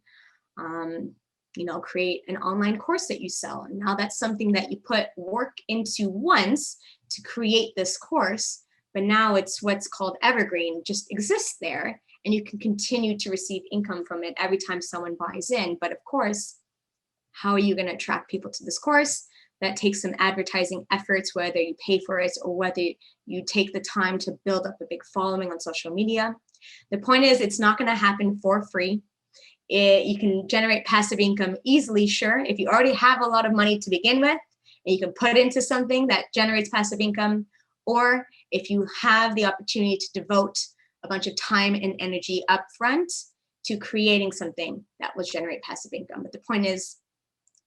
Create an online course that you sell. And now that's something that you put work into once to create this course, but now it's what's called evergreen, just exists there, and you can continue to receive income from it every time someone buys in. But of course, how are you going to attract people to this course? That takes some advertising efforts, whether you pay for it or whether you take the time to build up a big following on social media. The point is, it's not going to happen for free. You can generate passive income easily, sure, if you already have a lot of money to begin with, and you can put it into something that generates passive income, or if you have the opportunity to devote a bunch of time and energy upfront to creating something that will generate passive income. But the point is,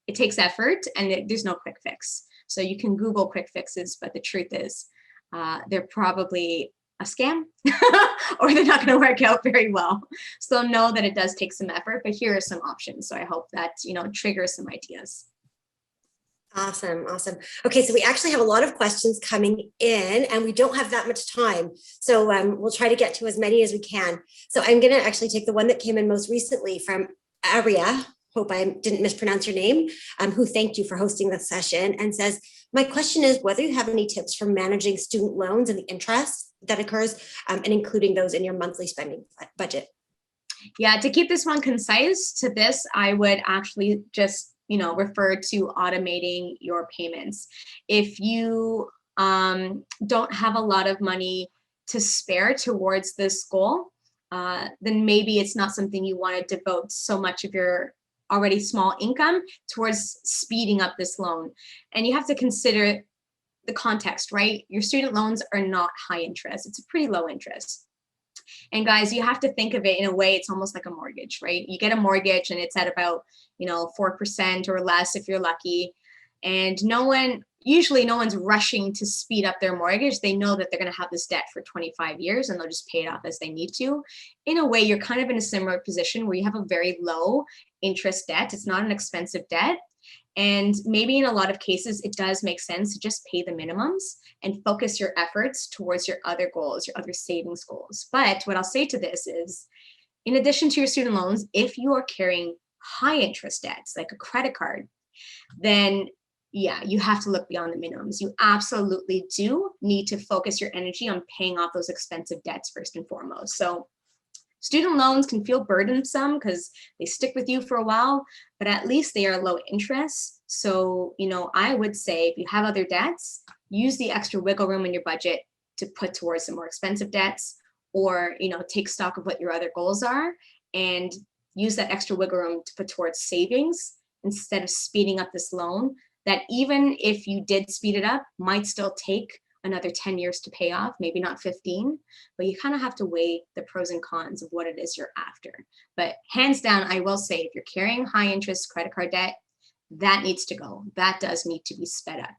it takes effort and there's no quick fix. So you can Google quick fixes, but the truth is they're probably a scam or they're not going to work out very well. So know that it does take some effort, but here are some options. So I hope that, triggers some ideas. Awesome. Okay, so we actually have a lot of questions coming in and we don't have that much time. So we'll try to get to as many as we can. So I'm going to actually take the one that came in most recently from Aria. Hope I didn't mispronounce your name, who thanked you for hosting this session and says, my question is whether you have any tips for managing student loans and the interest that occurs and including those in your monthly spending budget. Yeah, to keep this one concise to this, I would actually just, refer to automating your payments. If you don't have a lot of money to spare towards this goal, then maybe it's not something you want to devote so much of your already small income towards speeding up this loan. And you have to consider the context, right? Your student loans are not high interest. It's a pretty low interest. And guys, you have to think of it in a way, it's almost like a mortgage, right? You get a mortgage and it's at about, 4% or less if you're lucky. And usually no one's rushing to speed up their mortgage. They know that they're going to have this debt for 25 years and they'll just pay it off as they need to. In a way, you're kind of in a similar position where you have a very low interest debt. It's not an expensive debt. And maybe in a lot of cases, it does make sense to just pay the minimums and focus your efforts towards your other goals, your other savings goals. But what I'll say to this is, in addition to your student loans, if you are carrying high interest debts like a credit card, then yeah, you have to look beyond the minimums. You absolutely do need to focus your energy on paying off those expensive debts first and foremost. So student loans can feel burdensome because they stick with you for a while, but at least they are low interest. So, I would say if you have other debts, use the extra wiggle room in your budget to put towards some more expensive debts, or, take stock of what your other goals are and use that extra wiggle room to put towards savings instead of speeding up this loan that, even if you did speed it up, might still take another 10 years to pay off, maybe not 15, but you kind of have to weigh the pros and cons of what it is you're after. But hands down, I will say, if you're carrying high interest credit card debt, that needs to go. That does need to be sped up.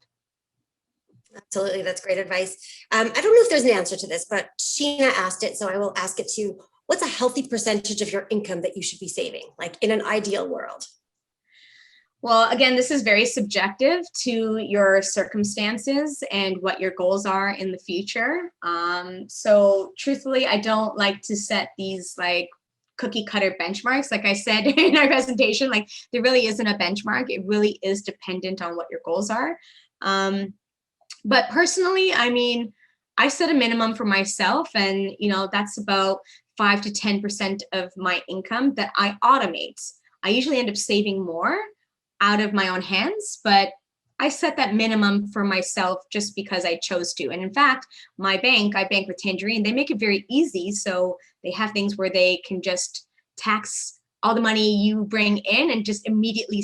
Absolutely. That's great advice. I don't know if there's an answer to this, but Sheena asked it, so I will ask it too. What's a healthy percentage of your income that you should be saving, like in an ideal world? Well, again, this is very subjective to your circumstances and what your goals are in the future. So truthfully, I don't like to set these like cookie cutter benchmarks. Like I said in our presentation, like there really isn't a benchmark. It really is dependent on what your goals are. But personally, I set a minimum for myself, and that's about 5 to 10% of my income that I automate. I usually end up saving more out of my own hands, but I set that minimum for myself just because I chose to. And in fact, I bank with Tangerine, they make it very easy. So they have things where they can just tax all the money you bring in and just immediately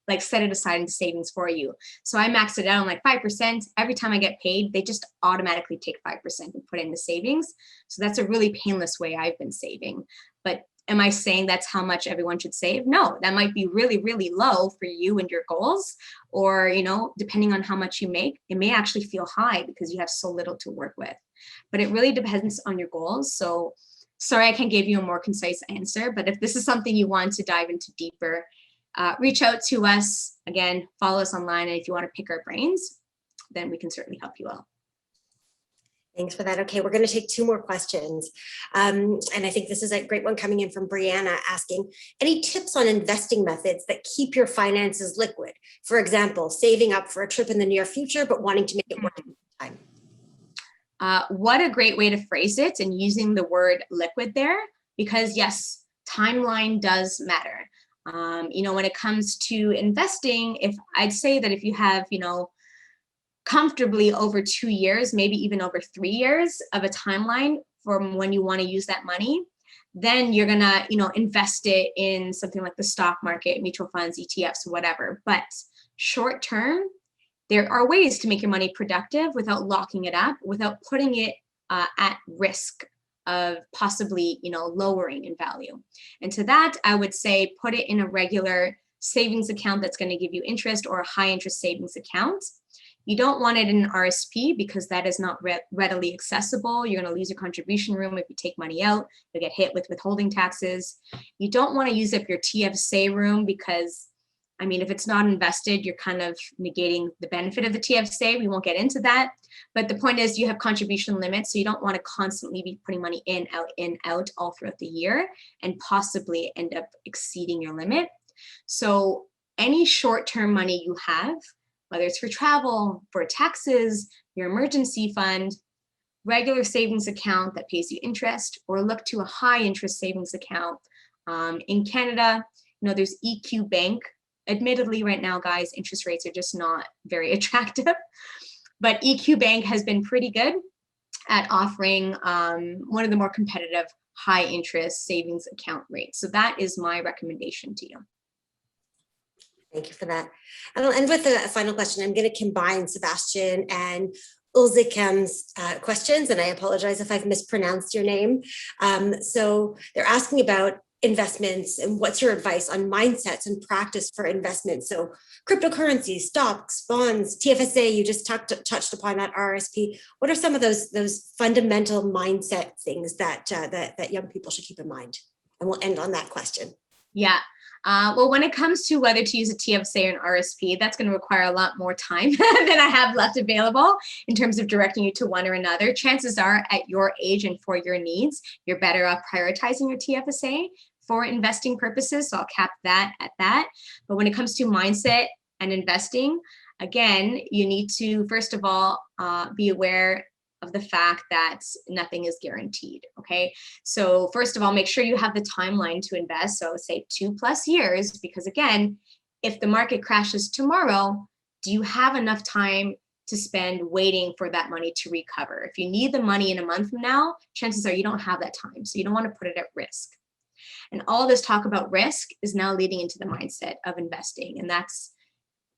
like set it aside into savings for you. So I maxed it out on like 5%. Every time I get paid, they just automatically take 5% and put into savings. So that's a really painless way I've been saving. But am I saying that's how much everyone should save? No, that might be really, really low for you and your goals. Or, depending on how much you make, it may actually feel high because you have so little to work with. But it really depends on your goals. So sorry, I can't give you a more concise answer, but if this is something you want to dive into deeper, reach out to us. Again, follow us online. And if you want to pick our brains, then we can certainly help you out. Thanks for that. Okay, we're going to take 2 more questions. And I think this is a great one coming in from Brianna asking, any tips on investing methods that keep your finances liquid? For example, saving up for a trip in the near future, but wanting to make it work in time. What a great way to phrase it, and using the word liquid there, because yes, timeline does matter. When it comes to investing, I'd say that if you have, comfortably over 2 years, maybe even over 3 years of a timeline from when you want to use that money, then you're gonna, invest it in something like the stock market, mutual funds, ETFs, whatever. But short term, there are ways to make your money productive without locking it up, without putting it at risk of possibly, lowering in value. And to that, I would say put it in a regular savings account that's going to give you interest, or a high interest savings account. You don't want it in an RSP because that is not readily accessible. You're going to lose your contribution room if you take money out. You'll get hit with withholding taxes. You don't want to use up your TFSA room because, if it's not invested, you're kind of negating the benefit of the TFSA. We won't get into that. But the point is you have contribution limits, so you don't want to constantly be putting money in, out all throughout the year and possibly end up exceeding your limit. So any short-term money you have, whether it's for travel, for taxes, your emergency fund, regular savings account that pays you interest, or look to a high interest savings account. In Canada, there's EQ Bank. Admittedly, right now, guys, interest rates are just not very attractive, but EQ Bank has been pretty good at offering one of the more competitive high interest savings account rates. So that is my recommendation to you. Thank you for that. And with a final question, I'm going to combine Sebastian and Ulzikem's questions, and I apologize if I've mispronounced your name. So they're asking about investments and what's your advice on mindsets and practice for investments. So cryptocurrencies, stocks, bonds, TFSA, you just touched upon that, RSP. What are some of those fundamental mindset things that young people should keep in mind? And we'll end on that question. Yeah. Well, when it comes to whether to use a TFSA or an RSP, that's going to require a lot more time than I have left available in terms of directing you to one or another. Chances are, at your age and for your needs, you're better off prioritizing your TFSA for investing purposes. So I'll cap that at that. But when it comes to mindset and investing, again, you need to, first of all, be aware of the fact that nothing is guaranteed. Okay. So first of all, make sure you have the timeline to invest. So say 2+ years, because again, if the market crashes tomorrow, do you have enough time to spend waiting for that money to recover? If you need the money in a month from now, chances are you don't have that time. So you don't want to put it at risk. And all this talk about risk is now leading into the mindset of investing. And that's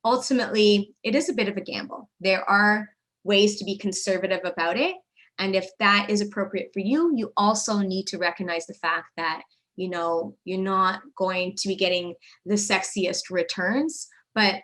ultimately, it is a bit of a gamble. There are ways to be conservative about it. And if that is appropriate for you, you also need to recognize the fact that, you're not going to be getting the sexiest returns, but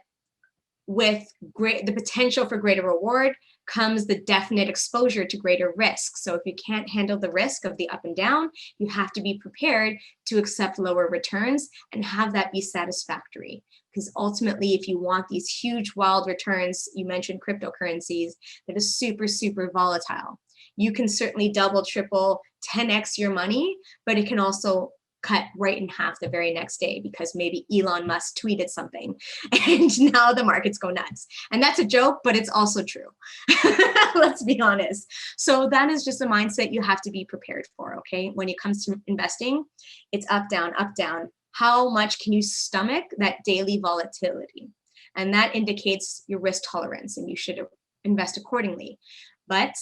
with the potential for greater reward comes the definite exposure to greater risk. So if you can't handle the risk of the up and down, you have to be prepared to accept lower returns and have that be satisfactory. Because ultimately, if you want these huge wild returns, you mentioned cryptocurrencies, that is super, super volatile. You can certainly double, triple, 10x your money, but it can also cut right in half the very next day because maybe Elon Musk tweeted something and now the markets go nuts. And that's a joke, but it's also true. Let's be honest. So that is just a mindset you have to be prepared for, okay? When it comes to investing, it's up, down, up, down. How much can you stomach that daily volatility? And that indicates your risk tolerance, and you should invest accordingly. But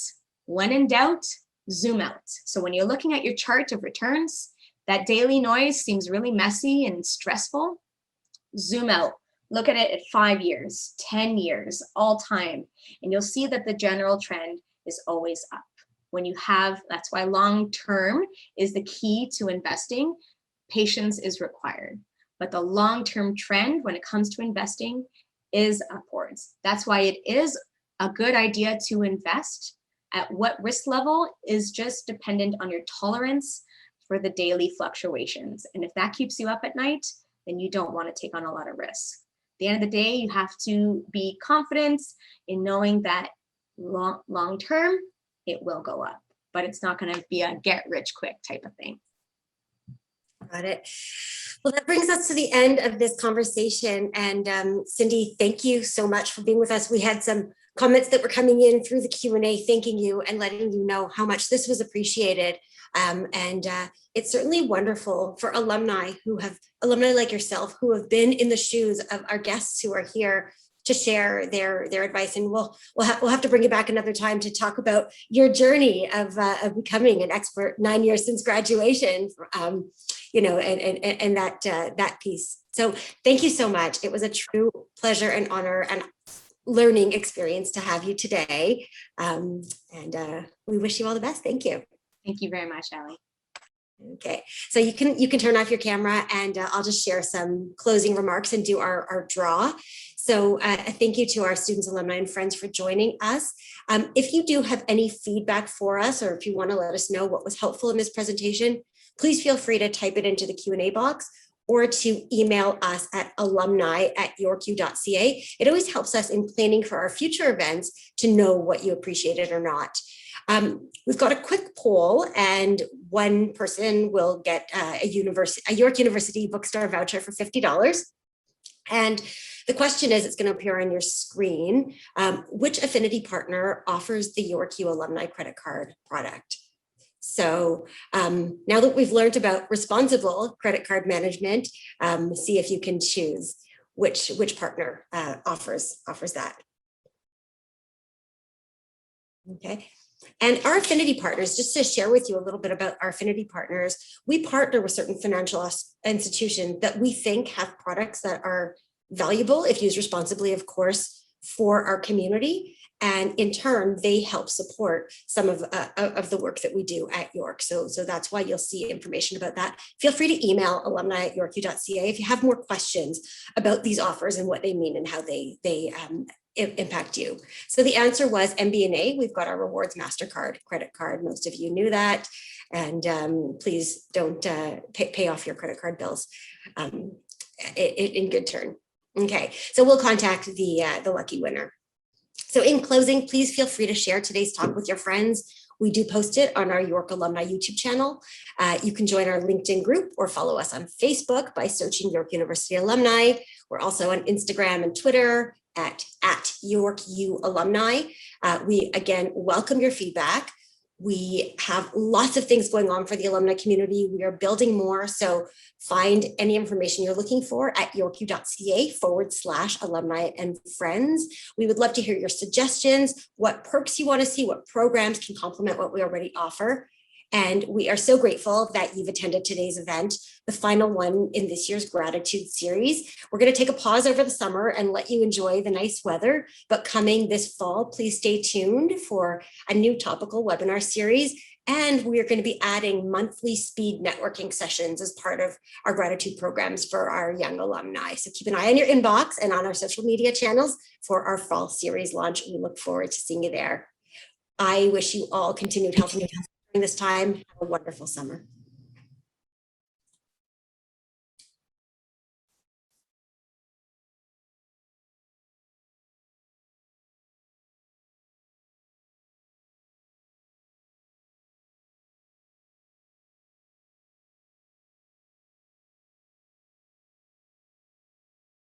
when in doubt, zoom out. So when you're looking at your chart of returns, that daily noise seems really messy and stressful. Zoom out. Look at it at 5 years, 10 years, all time, and you'll see that the general trend is always up. When you have, that's why long-term is the key to investing. Patience is required, but the long-term trend when it comes to investing is upwards. That's why it is a good idea to invest. At what risk level is just dependent on your tolerance for the daily fluctuations. And if that keeps you up at night, then you don't want to take on a lot of risk. At the end of the day, you have to be confident in knowing that long term, it will go up, but it's not going to be a get rich quick type of thing. Got it. Well, that brings us to the end of this conversation. And Cindy, thank you so much for being with us. We had some comments that were coming in through the Q&A, thanking you and letting you know how much this was appreciated. It's certainly wonderful for alumni like yourself, who have been in the shoes of our guests who are here to share their advice. And we'll have to bring you back another time to talk about your journey of becoming an expert 9 years since graduation, and that piece. So thank you so much. It was a true pleasure and honor and learning experience to have you today. We wish you all the best. Thank you. Thank you very much, Allie. Okay, so you can turn off your camera, and I'll just share some closing remarks and do our draw. So thank you to our students, alumni, and friends for joining us. If you do have any feedback for us, or if you want to let us know what was helpful in this presentation, please feel free to type it into the Q&A box or to email us at alumni@yorku.ca. It always helps us in planning for our future events to know what you appreciated or not. We've got a quick poll, and one person will get a York University Bookstore voucher for $50. And the question is, it's going to appear on your screen, which affinity partner offers the York U Alumni Credit Card product? So now that we've learned about responsible credit card management, see if you can choose which partner offers that. Okay. And our affinity partners, just to share with you a little bit about our affinity partners, we partner with certain financial institutions that we think have products that are valuable, if used responsibly, of course, for our community. And in turn, they help support some of the work that we do at York. So that's why you'll see information about that. Feel free to email alumni@yorku.ca if you have more questions about these offers and what they mean and how they impact you. So the answer was MBNA. We've got our rewards MasterCard credit card. Most of you knew that. And please don't pay off your credit card bills in good turn. Okay, so we'll contact the lucky winner. So in closing, please feel free to share today's talk with your friends. We do post it on our York Alumni YouTube channel. You can join our LinkedIn group or follow us on Facebook by searching York University Alumni. We're also on Instagram and Twitter at York U Alumni. We again welcome your feedback. We have lots of things going on for the alumni community. We are building more, so find any information you're looking for at yorku.ca/alumni and friends. We would love to hear your suggestions, what perks you want to see, what programs can complement what we already offer. And we are so grateful that you've attended today's event, the final one in this year's gratitude series. We're going to take a pause over the summer and let you enjoy the nice weather, but coming this fall, please stay tuned for a new topical webinar series. And we are going to be adding monthly speed networking sessions as part of our gratitude programs for our young alumni. So keep an eye on your inbox and on our social media channels for our fall series launch. We look forward to seeing you there. I wish you all continued health and this time. Have a wonderful summer.